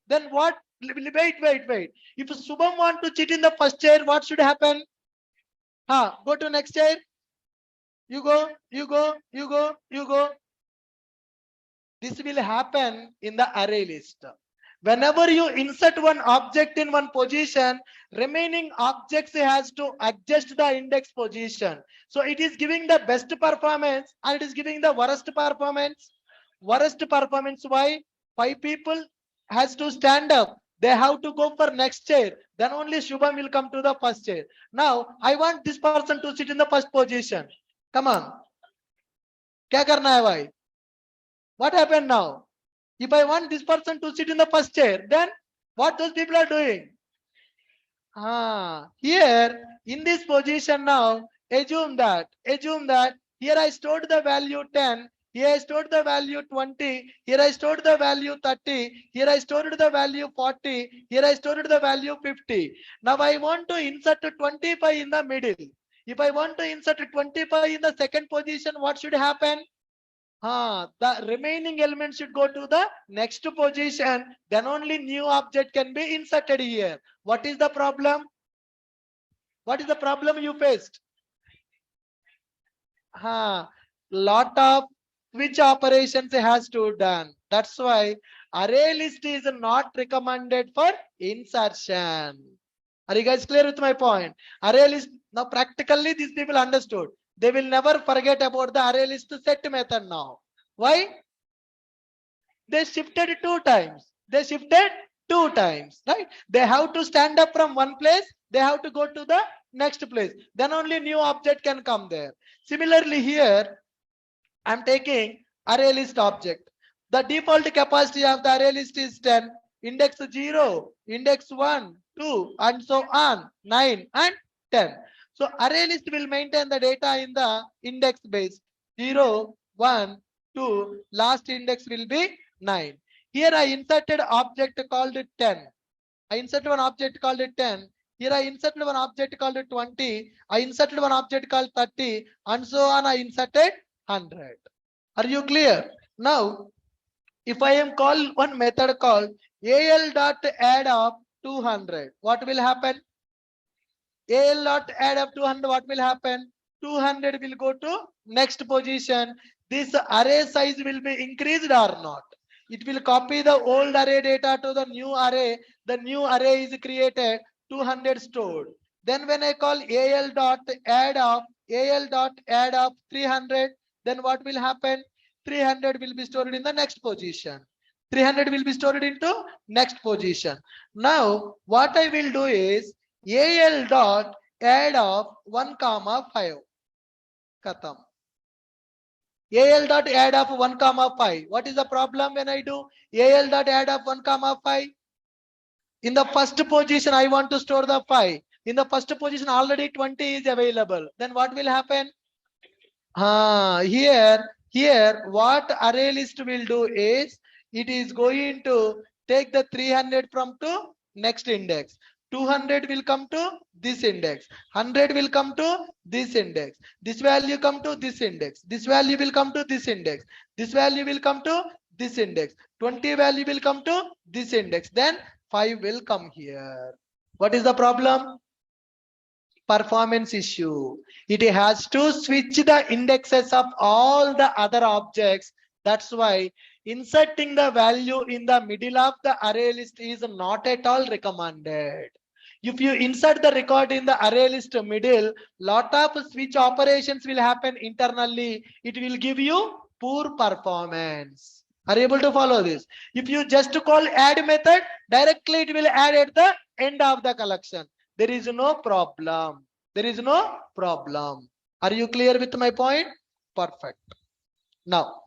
Then what? Wait. If Shubham want to sit in the first chair, what should happen? Go to next chair. You go. This will happen in the array list. Whenever you insert one object in one position, remaining objects has to adjust the index position. So it is giving the best performance and it is giving the worst performance. Worst performance, why? 5 people has to stand up. They have to go for next chair. Then only Shubham will come to the first chair. Now, I want this person to sit in the first position. Come on. Kya karna hai bhai? What happened now? If I want this person to sit in the first chair, then what those people are doing? Here in this position now, assume that here I stored the value 10, here I stored the value 20, here I stored the value 30, here I stored the value 40, here I stored the value 50. Now I want to insert 25 in the middle. If I want to insert 25 in the second position, what should happen? The remaining elements should go to the next position. Then only new object can be inserted here. What is the problem? What is the problem you faced? Lot of switch operations has to done. That's why array list is not recommended for insertion. Are you guys clear with my point? Array list, now practically these people understood. They will never forget about the array list set method now. Why? They shifted 2 times. Right? They have to stand up from one place. They have to go to the next place. Then only new object can come there. Similarly here, I'm taking array list object. The default capacity of the array list is 10. Index 0, index 1, 2, and so on, 9 and 10. So array list will maintain the data in the index base 0, 1, 2, last index will be 9. Here I inserted object called 10. I inserted one object called 10. Here I inserted one object called 20. I inserted one object called 30 and so on. I inserted 100. Are you clear? Now, if I am call one method called al.add of 200, what will happen? al.add of 200, what will happen? 200 will go to next position. This array size will be increased or not? It will copy the old array data to the new array. The new array is created, 200 stored. Then when I call al.add of 300, then what will happen? 300 will be stored in the next position. 300 will be stored into next position. Now what I will do is al.add of 1, 5. Katam. al.add of 1, 5. What is the problem when I do al.add of 1, 5? In the first position, I want to store the 5. In the first position, already 20 is available. Then what will happen? Here, what array list will do is, it is going to take the 300 from to next index. 200 will come to this index. 100 will come to this index. This value come to this index. This value will come to this index. This value will come to this index. 20 value will come to this index. Then 5 will come here. What is the problem? Performance issue. It has to switch the indexes of all the other objects. That's why inserting the value in the middle of the array list is not at all recommended. If you insert the record in the array list middle, lot of switch operations will happen internally. It will give you poor performance. Are you able to follow this? If you just call add method, directly it will add at the end of the collection. There is no problem. There is no problem. Are you clear with my point? Perfect. Now,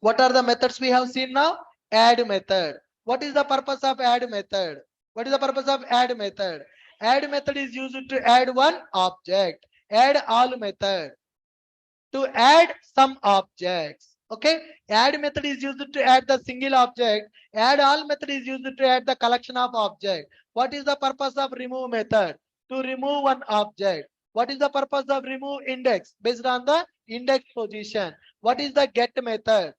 what are the methods we have seen now? Add method. What is the purpose of add method? What is the purpose of add method? Add method is used to add one object. Add all method to add some objects. Okay. Add method is used to add the single object. Add all method is used to add the collection of object. What is the purpose of remove method? To remove one object. What is the purpose of remove index? Based on the index position. What is the get method?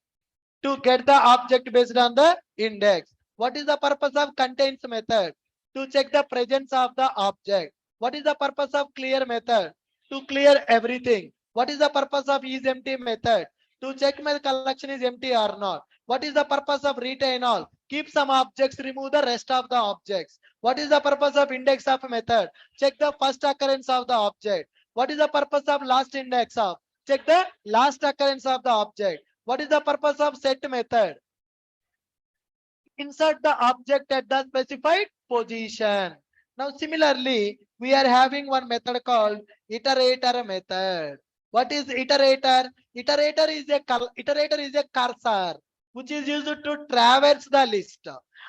To get the object based on the index. What is the purpose of contains method? To check the presence of the object. What is the purpose of clear method? To clear everything. What is the purpose of isEmpty method? To check my collection is empty or not. What is the purpose of retain all? Keep some objects, remove the rest of the objects. What is the purpose of index of method? Check the first occurrence of the object. What is the purpose of last index of? Check the last occurrence of the object. What is the purpose of set method? Insert the object at the specified position. Now similarly, we are having one method called iterator method. What is iterator? Iterator is a cursor which is used to traverse the list.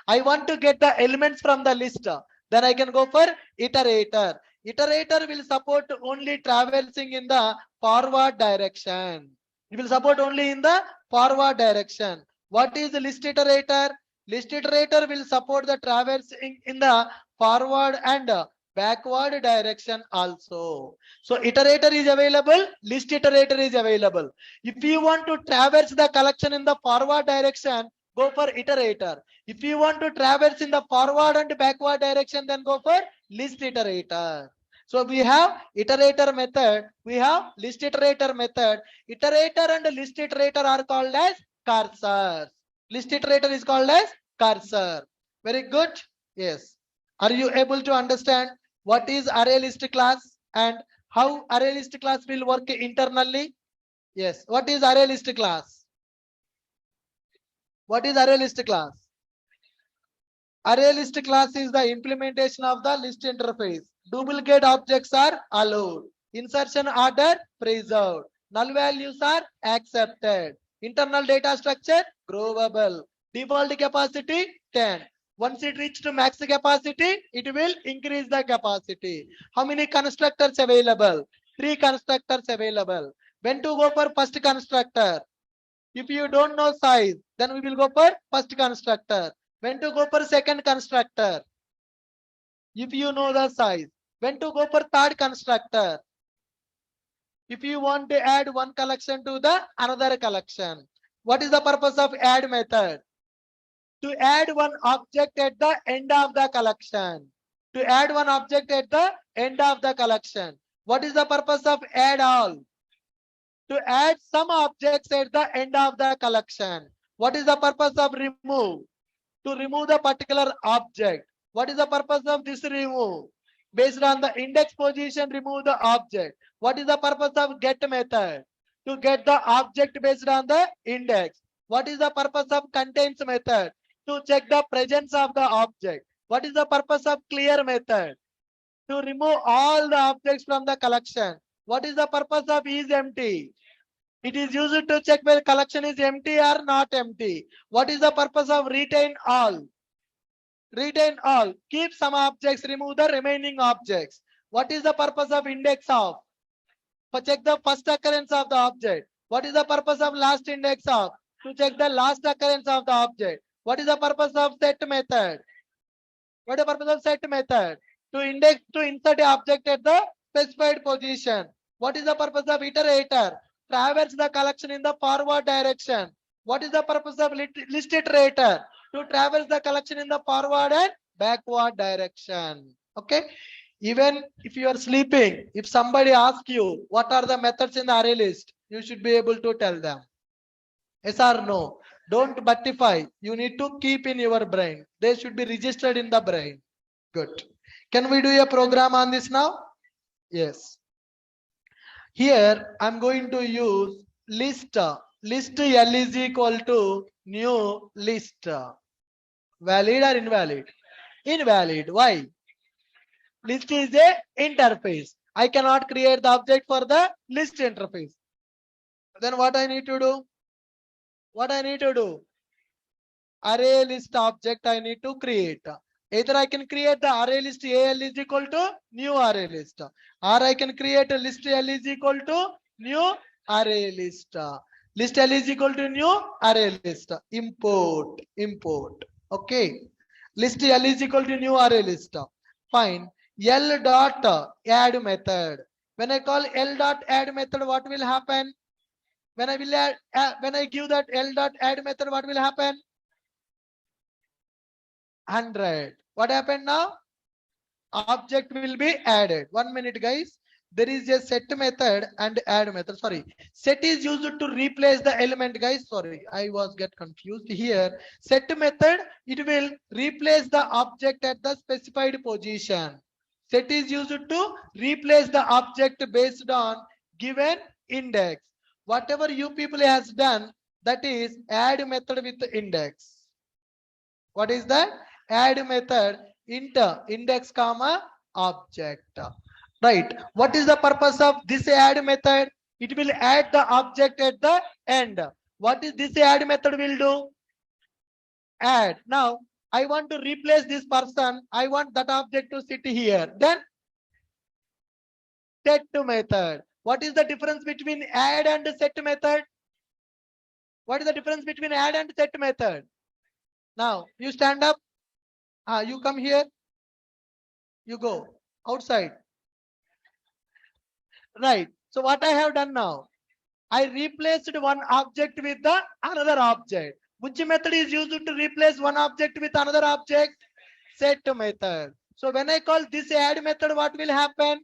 I want to get the elements from the list. Then I can go for iterator. Iterator will support only traversing in the forward direction. It will support only in the forward direction. What is the list iterator? List iterator will support the traversing in the forward and backward direction also. So iterator is available, list iterator is available. If you want to traverse the collection in the forward direction, go for iterator. If you want to traverse in the forward and backward direction, then go for list iterator. So we have iterator method, we have list iterator method. Iterator and list iterator are called as cursors. List iterator is called as cursor. Very good. Yes. Are you able to understand what is array list class and how array list class will work internally? Yes. What is array list class? What is array list class? Array list class is the implementation of the list interface. Duplicate objects are allowed. Insertion order preserved. Null values are accepted. Internal data structure growable. Default capacity 10. Once it reaches max capacity, it will increase the capacity. How many constructors available? 3 constructors available. When to go for first constructor? If you don't know size, then we will go for first constructor. When to go for second constructor? If you know the size. When to go for third constructor? If you want to add one collection to the another collection. What is the purpose of add method? To add one object at the end of the collection. To add one object at the end of the collection. What is the purpose of add all? To add some objects at the end of the collection. What is the purpose of remove? To remove the particular object. What is the purpose of this remove? Based on the index position, remove the object. What is the purpose of get method? To get the object based on the index. What is the purpose of contains method? To check the presence of the object. What is the purpose of clear method? To remove all the objects from the collection. What is the purpose of isEmpty? It is used to check whether collection is empty or not empty. What is the purpose of retain all? Retain all. Keep some objects, remove the remaining objects. What is the purpose of index of? For check the first occurrence of the object. What is the purpose of last index of? To check the last occurrence of the object. What is the purpose of set method? What is the purpose of set method? To index, to insert an object at the specified position. What is the purpose of iterator? Traverse the collection in the forward direction. What is the purpose of list iterator? To traverse the collection in the forward and backward direction. Okay. Even if you are sleeping, if somebody asks you what are the methods in the array list, you should be able to tell them. Yes or no? Don't buttify. You need to keep in your brain. They should be registered in the brain. Good. Can we do a program on this now? Yes. Here I'm going to use list. List L is equal to new list. Valid or invalid? Invalid. Why? List is a interface. I cannot create the object for the list interface. Then what I need to do? What I need to do? Array list object I need to create. Either I can create the array list AL is equal to new array list, or I can create a list L is equal to new array list. List L is equal to new array list. Import. Okay. List L is equal to new array list. Fine. L dot add method. When I call L dot add method, what will happen? When I will add, when I give that L dot add method, what will happen? 100. What happened now? Object will be added. 1 minute, guys. There is a set method and add method. Sorry, set is used to replace the element, guys. Sorry, I was get confused here. Set method, it will replace the object at the specified position. Set is used to replace the object based on given index. Whatever you people has done, that is add method with index. What is that? Add method index comma object. Right. What is the purpose of this add method? It will add the object at the end. What is this add method will do? Add. Now I want to replace this person. I want that object to sit here. Then set method. What is the difference between add and set method? What is the difference between add and set method? Now you stand up. You come here. You go outside. Right. So what I have done now? I replaced one object with the another object. Which method is used to replace one object with another object? Set method. So when I call this add method, what will happen?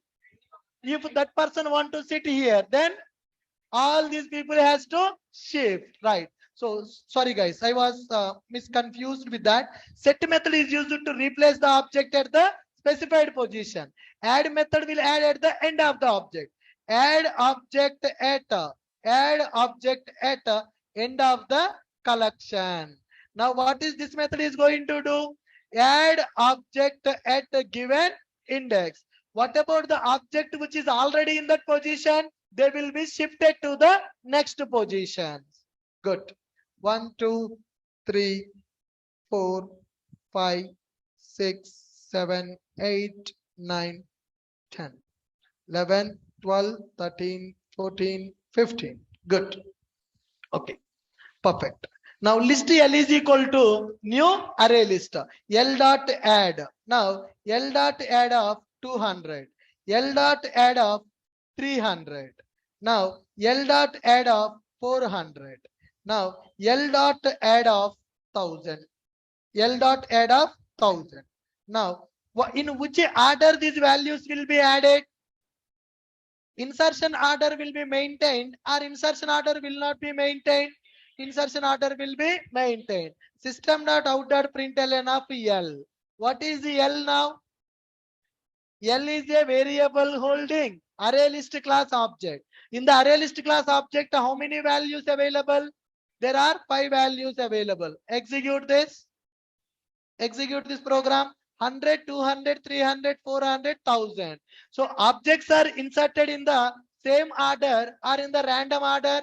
If that person want to sit here, then all these people has to shift. Right. So sorry guys, I was misconfused with that. Set method is used to replace the object at the specified position. Add method will add at the end of the object. Add object at end of the collection. Now what is this method is going to do? Add object at a given index. What about the object which is already in that position? They will be shifted to the next position. Good. 1, 2, 3, 4, 5, 6, 7, 8, 9, 10, 11, 12, 13, 14, 15. Good. Okay. Perfect. Now list L is equal to new array list. L dot add. Now L dot add of 200. L dot add of 300. Now L dot add of 400. Now L dot add of 1000. L dot add of 1000. Now in which order these values will be added? Insertion order will be maintained or insertion order will not be maintained? Insertion order will be maintained. System.out.println of L. What is the L now? L is a variable holding array list class object. In the array list class object, how many values available? There are 5 values available. Execute this. Execute this program. 100, 200, 300, 400, 1000. So objects are inserted in the same order or in the random order?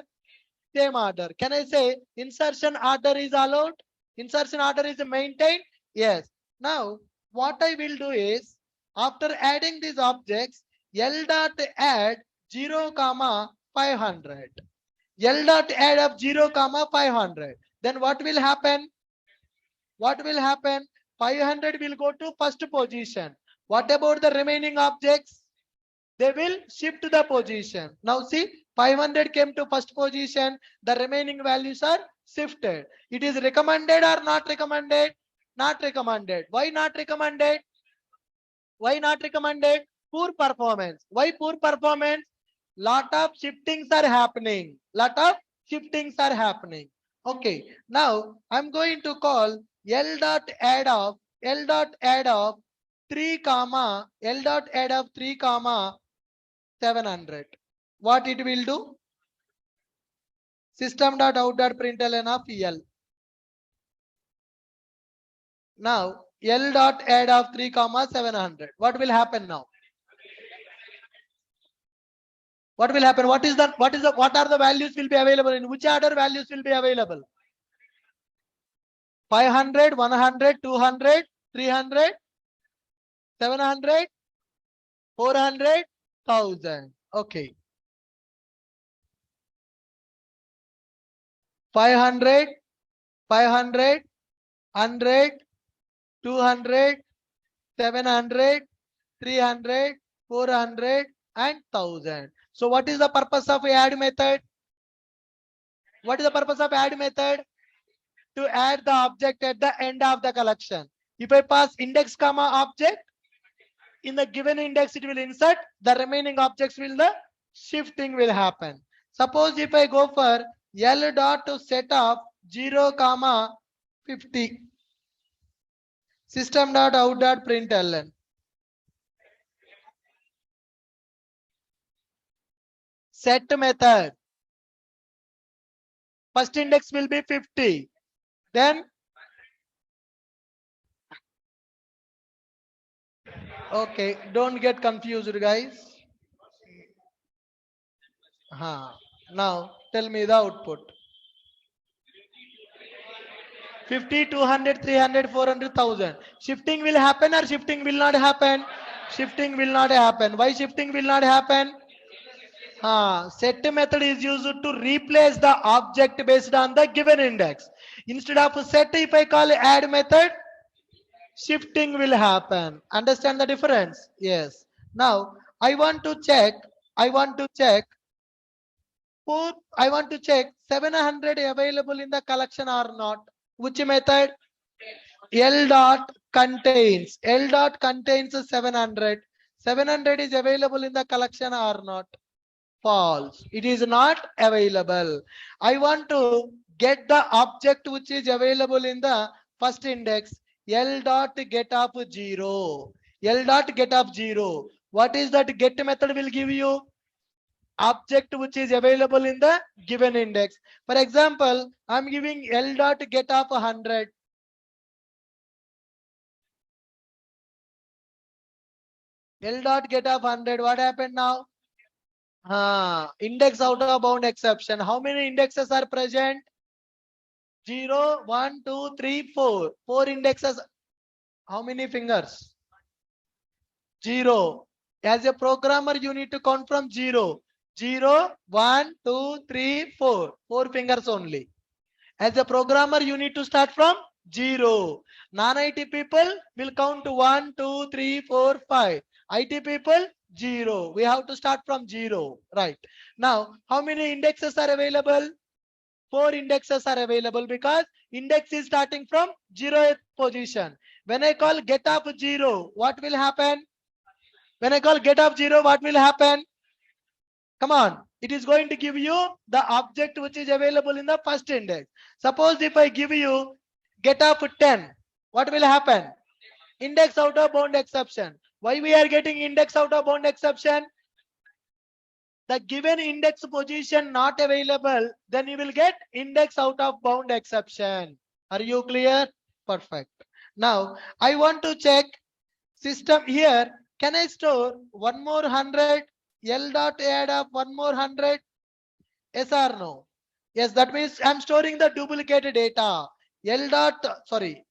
Same order. Can I say insertion order is allowed? Insertion order is maintained? Yes. Now what I will do is, after adding these objects, L dot add 0, 500. L dot add of 0, 500. Then what will happen? What will happen? 500 will go to first position. What about the remaining objects? They will shift to the position. Now see, 500 came to first position. The remaining values are shifted. It is recommended or not recommended? Not recommended. Why not recommended? Why not recommended? Poor performance. Why poor performance? Lot of shiftings are happening. Lot of shiftings are happening. Okay. Now I'm going to call L dot add of 3, L dot add of 3, 700. What it will do? System.out.println of L. Now L dot add of 3, 700. What will happen now? What will happen? What are the values will be available? In which order values will be available? 500, 100, 200, 300, 700, 400, 1000. Okay. 500, 500, 100, 200, 700, 300, 400, and 1000. So what is the purpose of add method? What is the purpose of add method? To add the object at the end of the collection. If I pass index comma object, in the given index it will insert, the remaining objects will the shifting will happen. Suppose if I go for L dot to set of 0 comma 50, system dot out dot println. Set method. First index will be 50. Then okay, don't get confused, guys. Now tell me the output. 50, 200, 300, 400, 1000. Shifting will happen or shifting will not happen? Shifting will not happen. Why shifting will not happen? Set method is used to replace the object based on the given index. Instead of set, if I call add method, shifting will happen. Understand the difference? Yes. Now I want to check 700 available in the collection or not. Which method? L dot contains 700. 700 is available in the collection or not? False. It is not available. I want to get the object which is available in the first index. L dot get of 0. L dot get of 0. What is that get method will give you? Object which is available in the given index. For example, I'm giving L dot get of 100. L dot get of 100. What happened now? Index out of bound exception. How many indexes are present? 0, 1, 2, 3, 4. 4 indexes. How many fingers? 0. As a programmer, you need to count from 0. 0, 1, 2, 3, 4. 4 fingers only. As a programmer, you need to start from 0. Non-IT people will count to 1, 2, 3, 4, 5. IT people 0. We have to start from 0. Right. Now, how many indexes are available? 4 indexes are available because index is starting from 0th position. When I call get of 0, what will happen? When I call get of 0, what will happen? Come on. It is going to give you the object which is available in the first index. Suppose if I give you get of 10, what will happen? Index out of bound exception. Why we are getting index out of bound exception? The given index position not available, then you will get index out of bound exception. Are you clear? Perfect. Now I want to check system here. Can I store one more 100? L dot add up one more 100? Yes or no? Yes, that means I'm storing the duplicated data. L dot, sorry,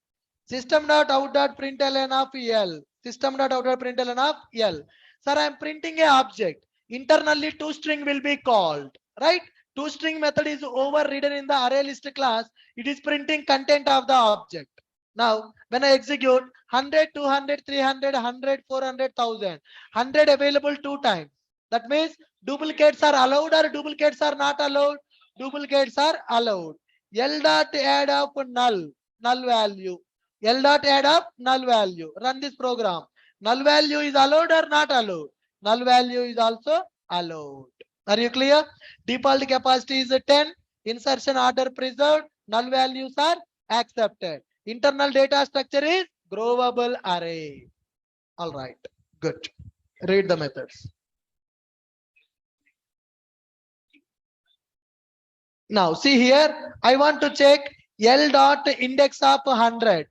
system dot out dot println of L. System dot out dot println of L. Sir, I'm printing a object. Internally, toString will be called, right? ToString method is overridden in the array list class. It is printing content of the object. Now, when I execute 100, 200, 300, 100, 400, 1000, 100 available 2 times. That means duplicates are allowed or duplicates are not allowed? Duplicates are allowed. L dot add up null value. L dot add up null value. Run this program. Null value is allowed or not allowed? Null value is also allowed. Are you clear? Default capacity is 10. Insertion order preserved. Null values are accepted. Internal data structure is growable array. All right. Good. Read the methods. Now see here, I want to check L dot index of 100.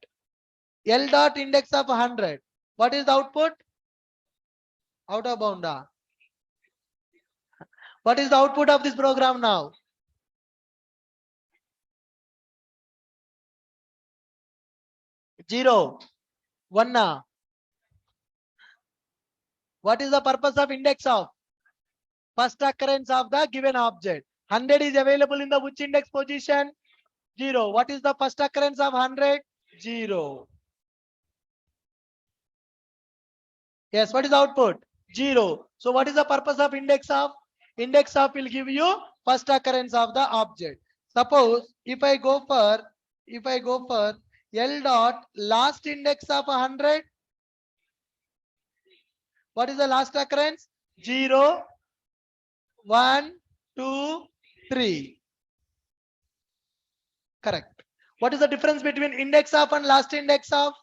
L dot index of 100. What is the output? Out of bound. What is the output of this program now? 0. 1. What is the purpose of index of? First occurrence of the given object. 100 is available in the which index position? 0. What is the first occurrence of 100? 0. Yes, what is the output? 0. So what is the purpose of index of? Index of will give you first occurrence of the object. Suppose if I go for L dot last index of 100, what is the last occurrence? 0, 1, 2, 3. Correct. What is the difference between index of and last index of?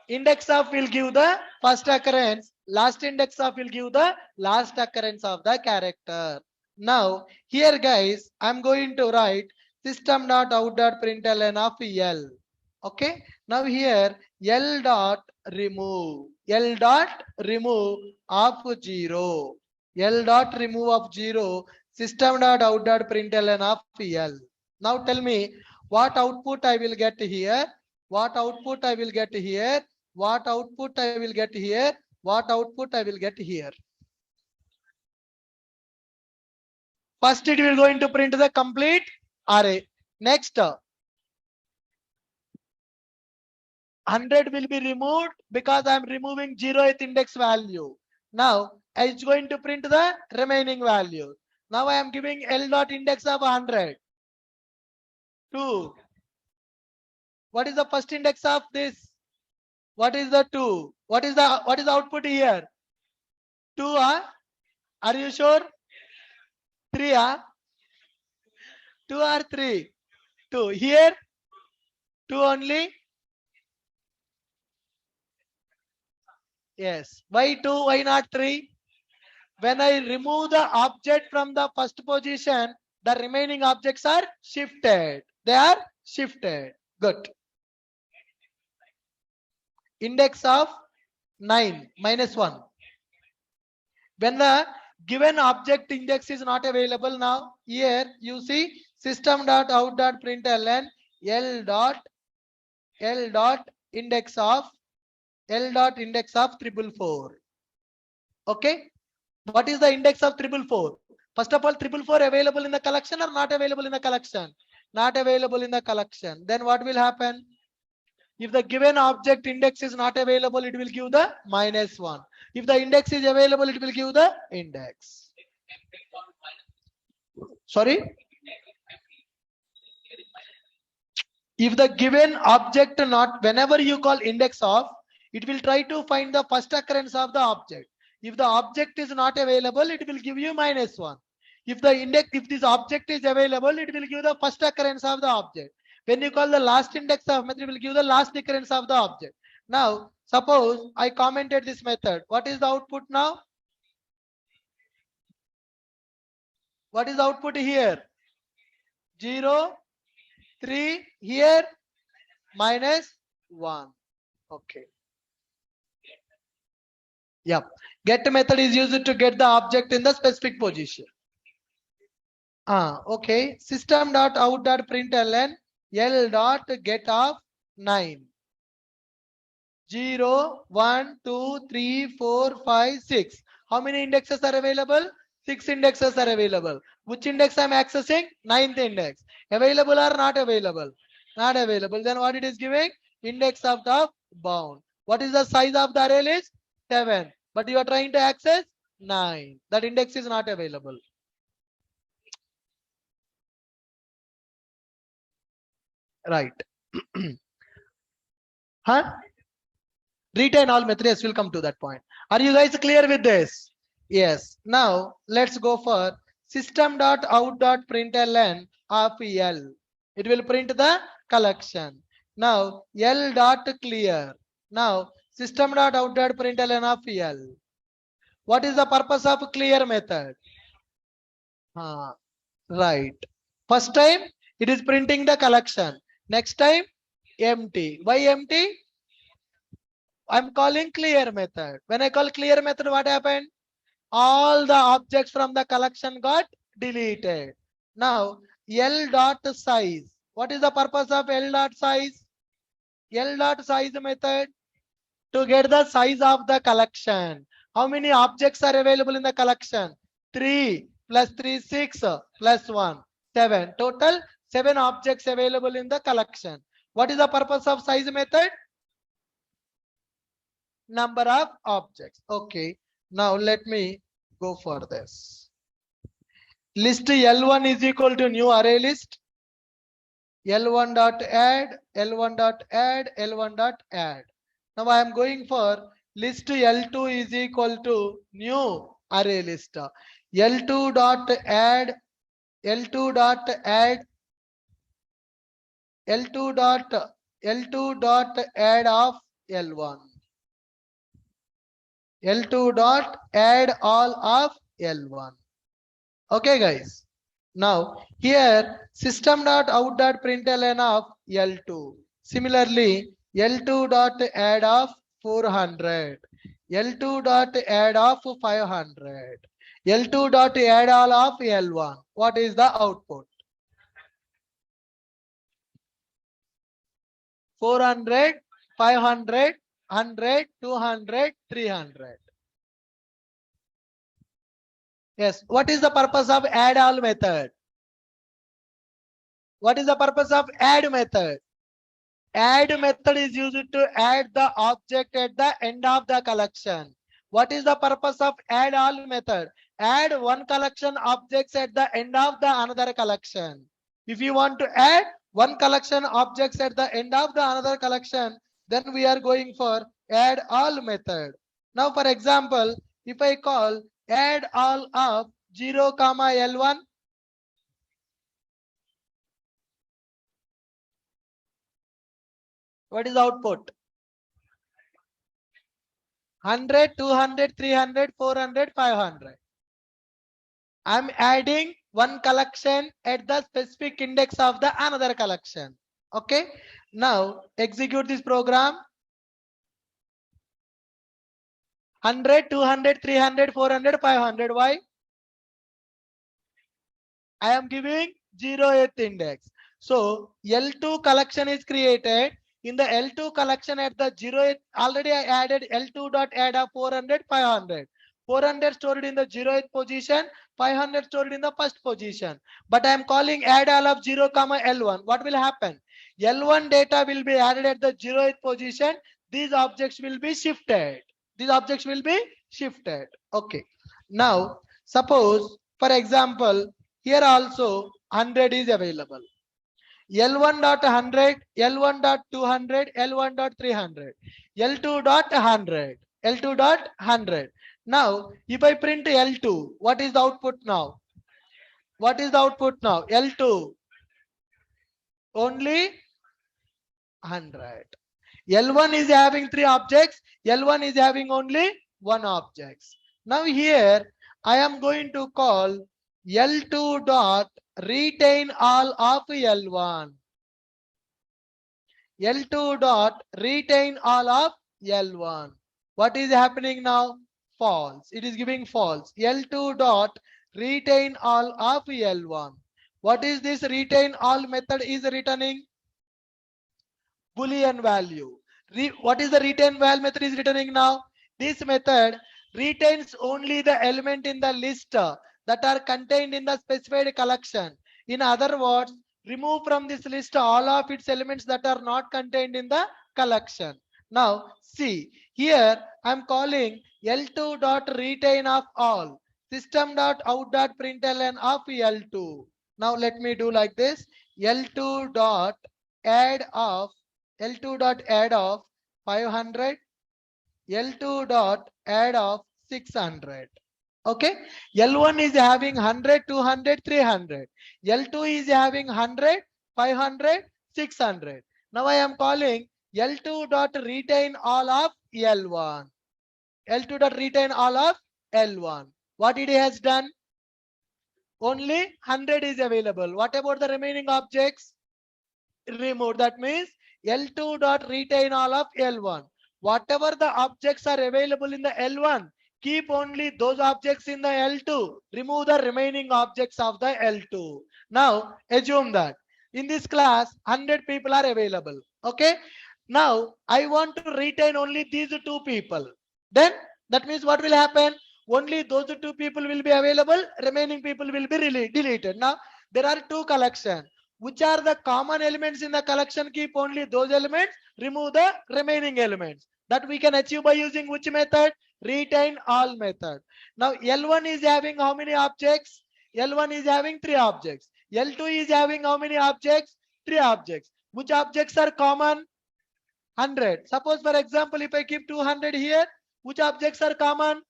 Index of will give the first occurrence. Last index of will give the last occurrence of the character. Now here guys, I'm going to write system.out.println of L. Okay. Now here L dot remove. L dot remove of 0. L dot remove of 0. System.out.println of L. Now tell me what output I will get here. What output I will get here? What output I will get here? What output I will get here? First it will going to print the complete array. Next 100 will be removed because I am removing 0th index value. Now it's going to print the remaining value. Now I am giving L dot index of 100. 2. What is the first index of this? What is the 2? What is the output here? 2. Are you sure? 3. 2 or 3? 2. Here 2 only. Yes. Why 2? Why not 3? When I remove the object from the first position, the remaining objects are shifted. They are shifted. Good. Index of 9 minus 1. When the given object index is not available, now here you see system.out.println L dot index of 444. Okay. What is the index of 444? First of all, 444 available in the collection or not available in the collection? Not available in the collection. Then what will happen? If the given object index is not available, it will give the -1. If the index is available, it will give the index. Sorry? If the given object not, whenever you call index of, it will try to find the first occurrence of the object. If the object is not available, it will give you -1. If this object is available, it will give the first occurrence of the object. When you call the last index of method, it will give the last occurrence of the object. Now, suppose I commented this method. What is the output now? What is the output here? 0, 3, here -1. Okay. Yeah. Get method is used to get the object in the specific position. Okay. System.out.println L dot get of 9. 0, 1, 2, 3, 4, 5, 6. How many indexes are available? 6 indexes are available. Which index I am accessing? 9th index. Available or not available? Not available. Then what it is giving? Index of the bound. What is the size of the array list? 7. But you are trying to access 9. That index is not available. Right. Huh? Retain all methods. Will come to that point. Are you guys clear with this? Yes. Now let's go for system.out.println of L. It will print the collection. Now L dot clear. Now system.out.println of L. What is the purpose of clear method? Right. First time it is printing the collection. Next time empty. Why empty? I'm calling clear method. When I call clear method, what happened? All the objects from the collection got deleted. Now L dot size. What is the purpose of L dot size? L dot size method. to get the size of the collection. How many objects are available in the collection? 3 plus 3, 6 plus 1, 7. Total 7 objects available in the collection. What is the purpose of size method? Number of objects. Okay. Now let me go for this. List L1 is equal to new array list. L1 dot add, L1 dot add, L1 dot add. Now I am going for list L2 is equal to new array list. L2 dot add, L2 dot add, L2 dot add of L1. L2 dot add all of L1. Okay, guys. Now here system dot out dot println of L2. Similarly, L2 dot add of 400. L2 dot add of 500. L2 dot add all of L1. What is the output? 400, 500, 100, 200, 300. Yes. What is the purpose of add all method? What is the purpose of add method? Add method is used to add the object at the end of the collection. What is the purpose of add all method? Add one collection objects at the end of the another collection. If you want to add one collection objects at the end of the another collection, then we are going for add all method. Now for example, if I call add all of 0, L1, what is the output? 100, 200, 300, 400, 500. I'm adding one collection at the specific index of the another collection. Okay. Now execute this program. 100, 200, 300, 400, 500. Why? I am giving 0th index. So L2 collection is created. In the L2 collection at the 0th, already I added L2 dot add of 400, 500. 400 stored in the 0th position, 500 stored in the first position. But I am calling add all of 0, L1. What will happen? L1 data will be added at the 0th position. These objects will be shifted. These objects will be shifted. Okay. Now, suppose, for example, here also 100 is available. L1 dot 100, L1 dot 200, L1 dot 300, L2 dot 100, L2 dot 100. Now, if I print L2, what is the output now? What is the output now? L2 only 100. L1 is having 3 objects. L1 is having only 1 object. Now here I am going to call L2 dot retain all of L1. L2 dot retain all of L1. What is happening now? False. It is giving false. L2 dot retain all of L1. What is this retain all method is returning? Boolean value. What is the retain val method is returning now? This method retains only the element in the list that are contained in the specified collection. In other words, remove from this list all of its elements that are not contained in the collection. Now see, here I am calling L2 dot retain of all, system dot out dot println of L2. Now let me do like this. L2 dot add of 500, L2 dot add of 600. Okay, L1 is having 100, 200, 300. L2 is having 100, 500, 600. Now I am calling L2 dot retain all of L1. L2 dot retain all of L1. What it has done? Only 100 is available. What about the remaining objects? Remove. That means L2 dot retain all of L1. Whatever the objects are available in the L1, keep only those objects in the L2. Remove the remaining objects of the L2. Now assume that in this class 100 people are available. Okay. Now I want to retain only these two people. Then that means what will happen? Only those two people will be available. Remaining people will be deleted. Now there are two collections. Which are the common elements in the collection? Keep only those elements. Remove the remaining elements. That we can achieve by using which method? Retain all method. Now L1 is having how many objects? L1 is having 3 objects. L2 is having how many objects? 3 objects. Which objects are common? 100. Suppose for example, if I keep 200 here, which objects are common?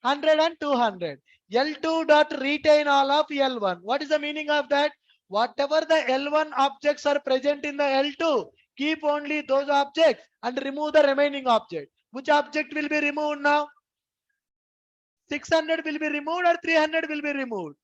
100 and 200. L2 dot retain all of L1. What is the meaning of that? Whatever the L1 objects are present in the L2, keep only those objects and remove the remaining object. Which object will be removed now? 600 will be removed or 300 will be removed?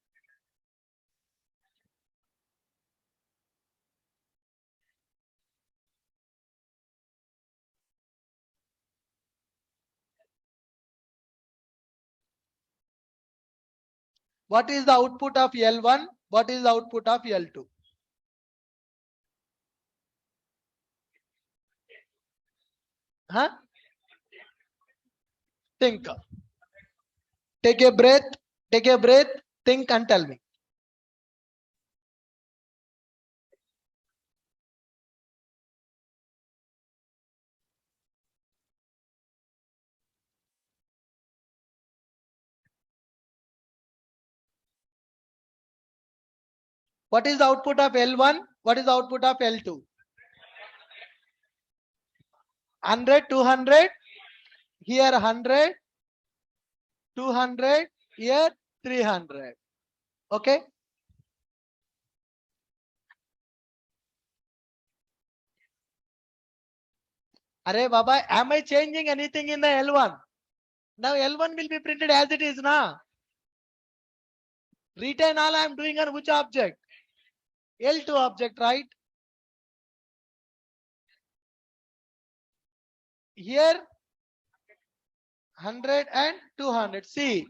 What is the output of L1? What is the output of L2? Huh? Think. Take a breath. Take a breath. Think and tell me. What is the output of L1? What is the output of L2? 100, 200. Here 100, 200. Here 300. Okay. Arey Baba, am I changing anything in the L1? Now L1 will be printed as it is now. Retain all I am doing on which object? L2 object, right? Here 100 and 200. See,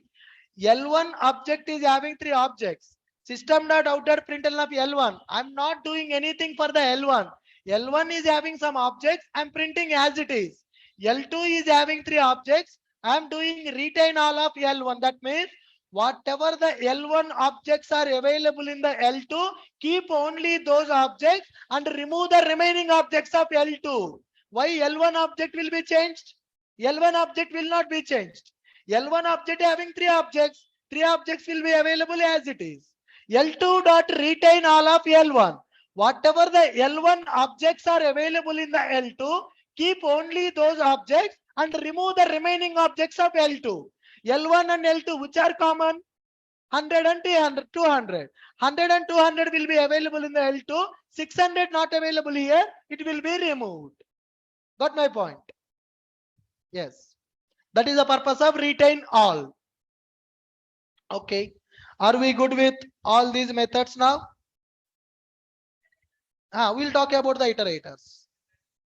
L1 object is having 3 objects. System dot outer println of L1. I'm not doing anything for the L1. L1 is having some objects. I'm printing as it is. L2 is having 3 objects. I'm doing retain all of L1. That means whatever the L1 objects are available in the L2, keep only those objects and remove the remaining objects of L2. Why L1 object will be changed? L1 object will not be changed. L1 object having 3 objects. 3 objects will be available as it is. L2 dot retain all of L1. Whatever the L1 objects are available in the L2, keep only those objects and remove the remaining objects of L2. L1 and L2 which are common? 100 and 200. 100 and 200 will be available in the L2. 600 not available here. It will be removed. Got my point? Yes. That is the purpose of retain all. Okay. Are we good with all these methods now? We'll talk about the iterators.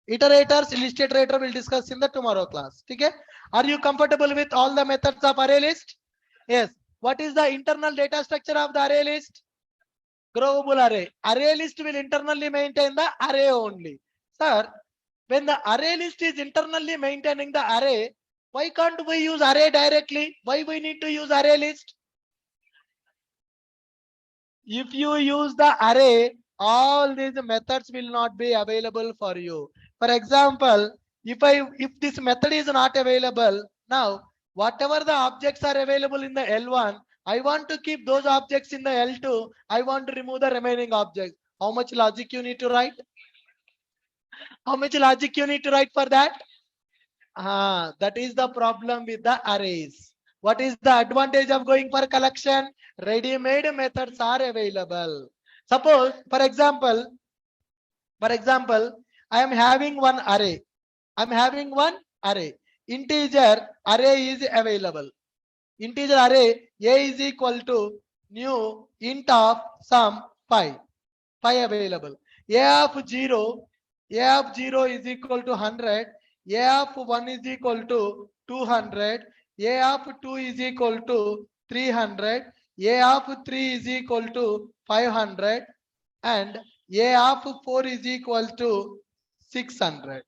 Iterators, list iterator will discuss in the tomorrow class. Okay. Are you comfortable with all the methods of array list? Yes. What is the internal data structure of the array list? Groupable array. Array list will internally maintain the array only. Sir, when the array list is internally maintaining the array, why can't we use array directly? Why we need to use array list? If you use the array, all these methods will not be available for you. For example, if this method is not available, now whatever the objects are available in the L1, I want to keep those objects in the L2. I want to remove the remaining objects. How much logic you need to write? How much logic you need to write for that? That is the problem with the arrays. What is the advantage of going for collection? Ready-made methods are available. Suppose, for example, I am having one array. Integer array is available. Integer array A is equal to new int of sum 5. 5 available. A of 0 is equal to 100. A of 1 is equal to 200. A of 2 is equal to 300. A of 3 is equal to 500. And A of 4 is equal to 600.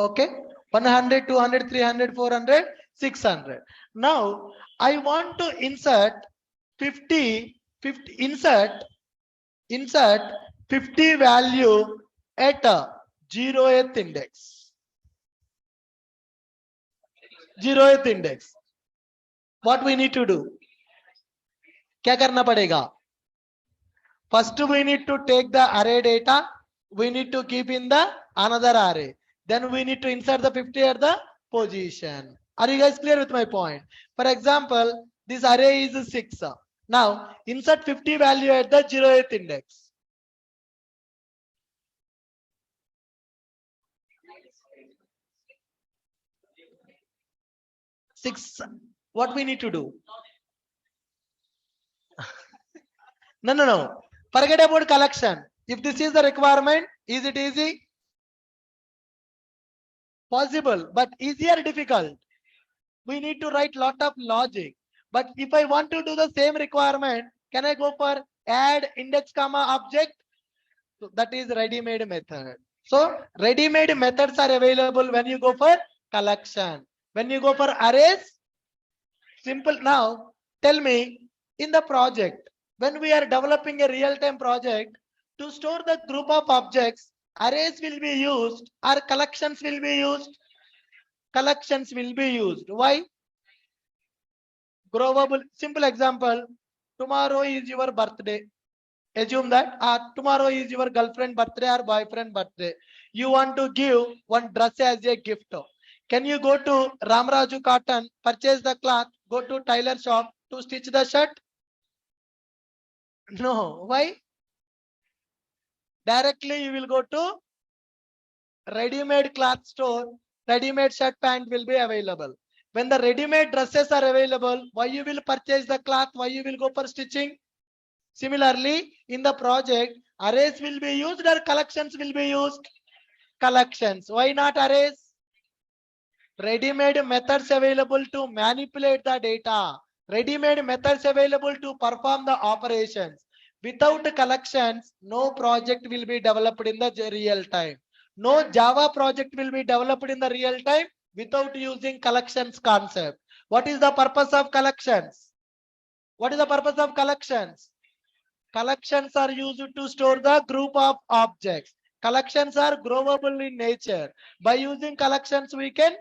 Okay, 100, 200, 300, 400, 600. Now I want to insert 50, insert 50 value at a 0th index. 0th index. What we need to do? क्या करना पड़ेगा? First we need to take the array data. We need to keep in the another array. Then we need to insert the 50 at the position. Are you guys clear with my point? For example, this array is 6. Now insert 50 value at the 0th index. Six. What we need to do? No. Forget about collection. If this is the requirement, is it easy? Possible, but easy or difficult? We need to write lot of logic. But if I want to do the same requirement, can I go for add index comma object? So that is ready-made method. So ready-made methods are available when you go for collection. When you go for arrays, simple. Now tell me, in the project, when we are developing a real-time project, to store the group of objects, arrays will be used or collections will be used? Collections will be used. Why? Growable. Simple example. Tomorrow is your birthday. Assume that tomorrow is your girlfriend birthday or boyfriend birthday. You want to give one dress as a gift. Can you go to Ramaraju Cotton, purchase the cloth, go to tailor shop to stitch the shirt? No. Why? Directly you will go to ready-made cloth store. Ready-made shirt pant will be available. When the ready-made dresses are available, why you will purchase the cloth? Why you will go for stitching? Similarly, in the project, arrays will be used or collections will be used? Collections. Why not arrays? Ready-made methods available to manipulate the data. Ready-made methods available to perform the operations. Without collections, no project will be developed in the real time. No Java project will be developed in the real time without using collections concept. What is the purpose of collections? What is the purpose of collections? Collections are used to store the group of objects. Collections are growable in nature. By using collections, we can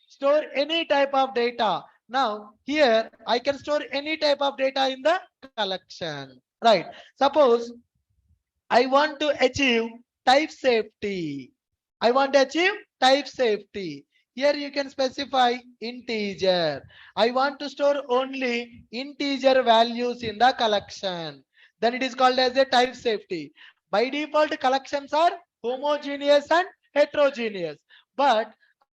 store any type of data. Now, here I can store any type of data in the collection. Right. Suppose I want to achieve type safety. I want to achieve type safety. Here you can specify integer. I want to store only integer values in the collection. Then it is called as a type safety. By default, collections are homogeneous and heterogeneous. But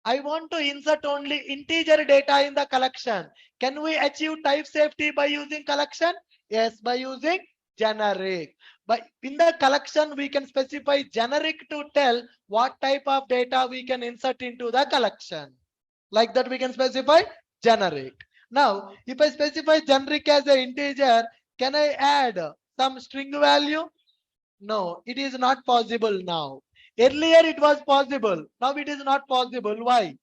I want to insert only integer data in the collection. Can we achieve type safety by using collection? Yes, by using generic. But in the collection, we can specify generic to tell what type of data we can insert into the collection. Like that, we can specify generic. Now, if I specify generic as an integer, can I add some string value? No, it is not possible now. Earlier it was possible. Now it is not possible. Why?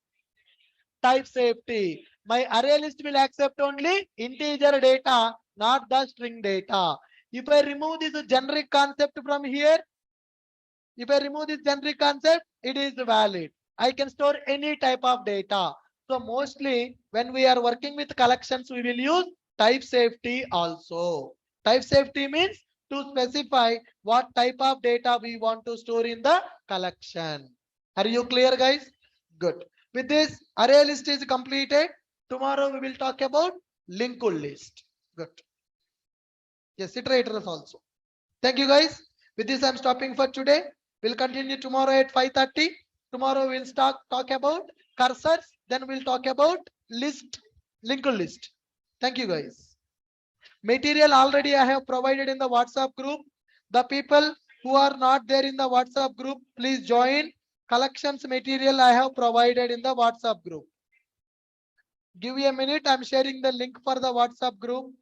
Type safety. My array list will accept only integer data, not the string data. If I remove this generic concept from here, if I remove this generic concept, it is valid. I can store any type of data. So mostly when we are working with collections, we will use type safety also. Type safety means to specify what type of data we want to store in the collection. Are you clear, guys? Good. With this, array list is completed. Tomorrow we will talk about linked list. Good. Yes, iterators also. Thank you, guys. With this, I'm stopping for today. We'll continue tomorrow at 5:30. Tomorrow we'll talk about cursors. Then we'll talk about list, linked list. Thank you, guys. Material already I have provided in the WhatsApp group. The people who are not there in the WhatsApp group, please join. Collections material I have provided in the WhatsApp group. Give me a minute. I'm sharing the link for the WhatsApp group.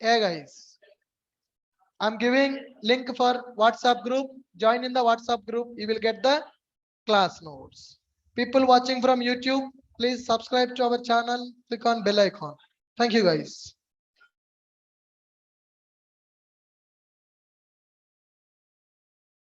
Yeah, guys. I'm giving link for WhatsApp group. Join in the WhatsApp group. You will get the class notes. People watching from YouTube, please subscribe to our channel. Click on bell icon. Thank you, guys.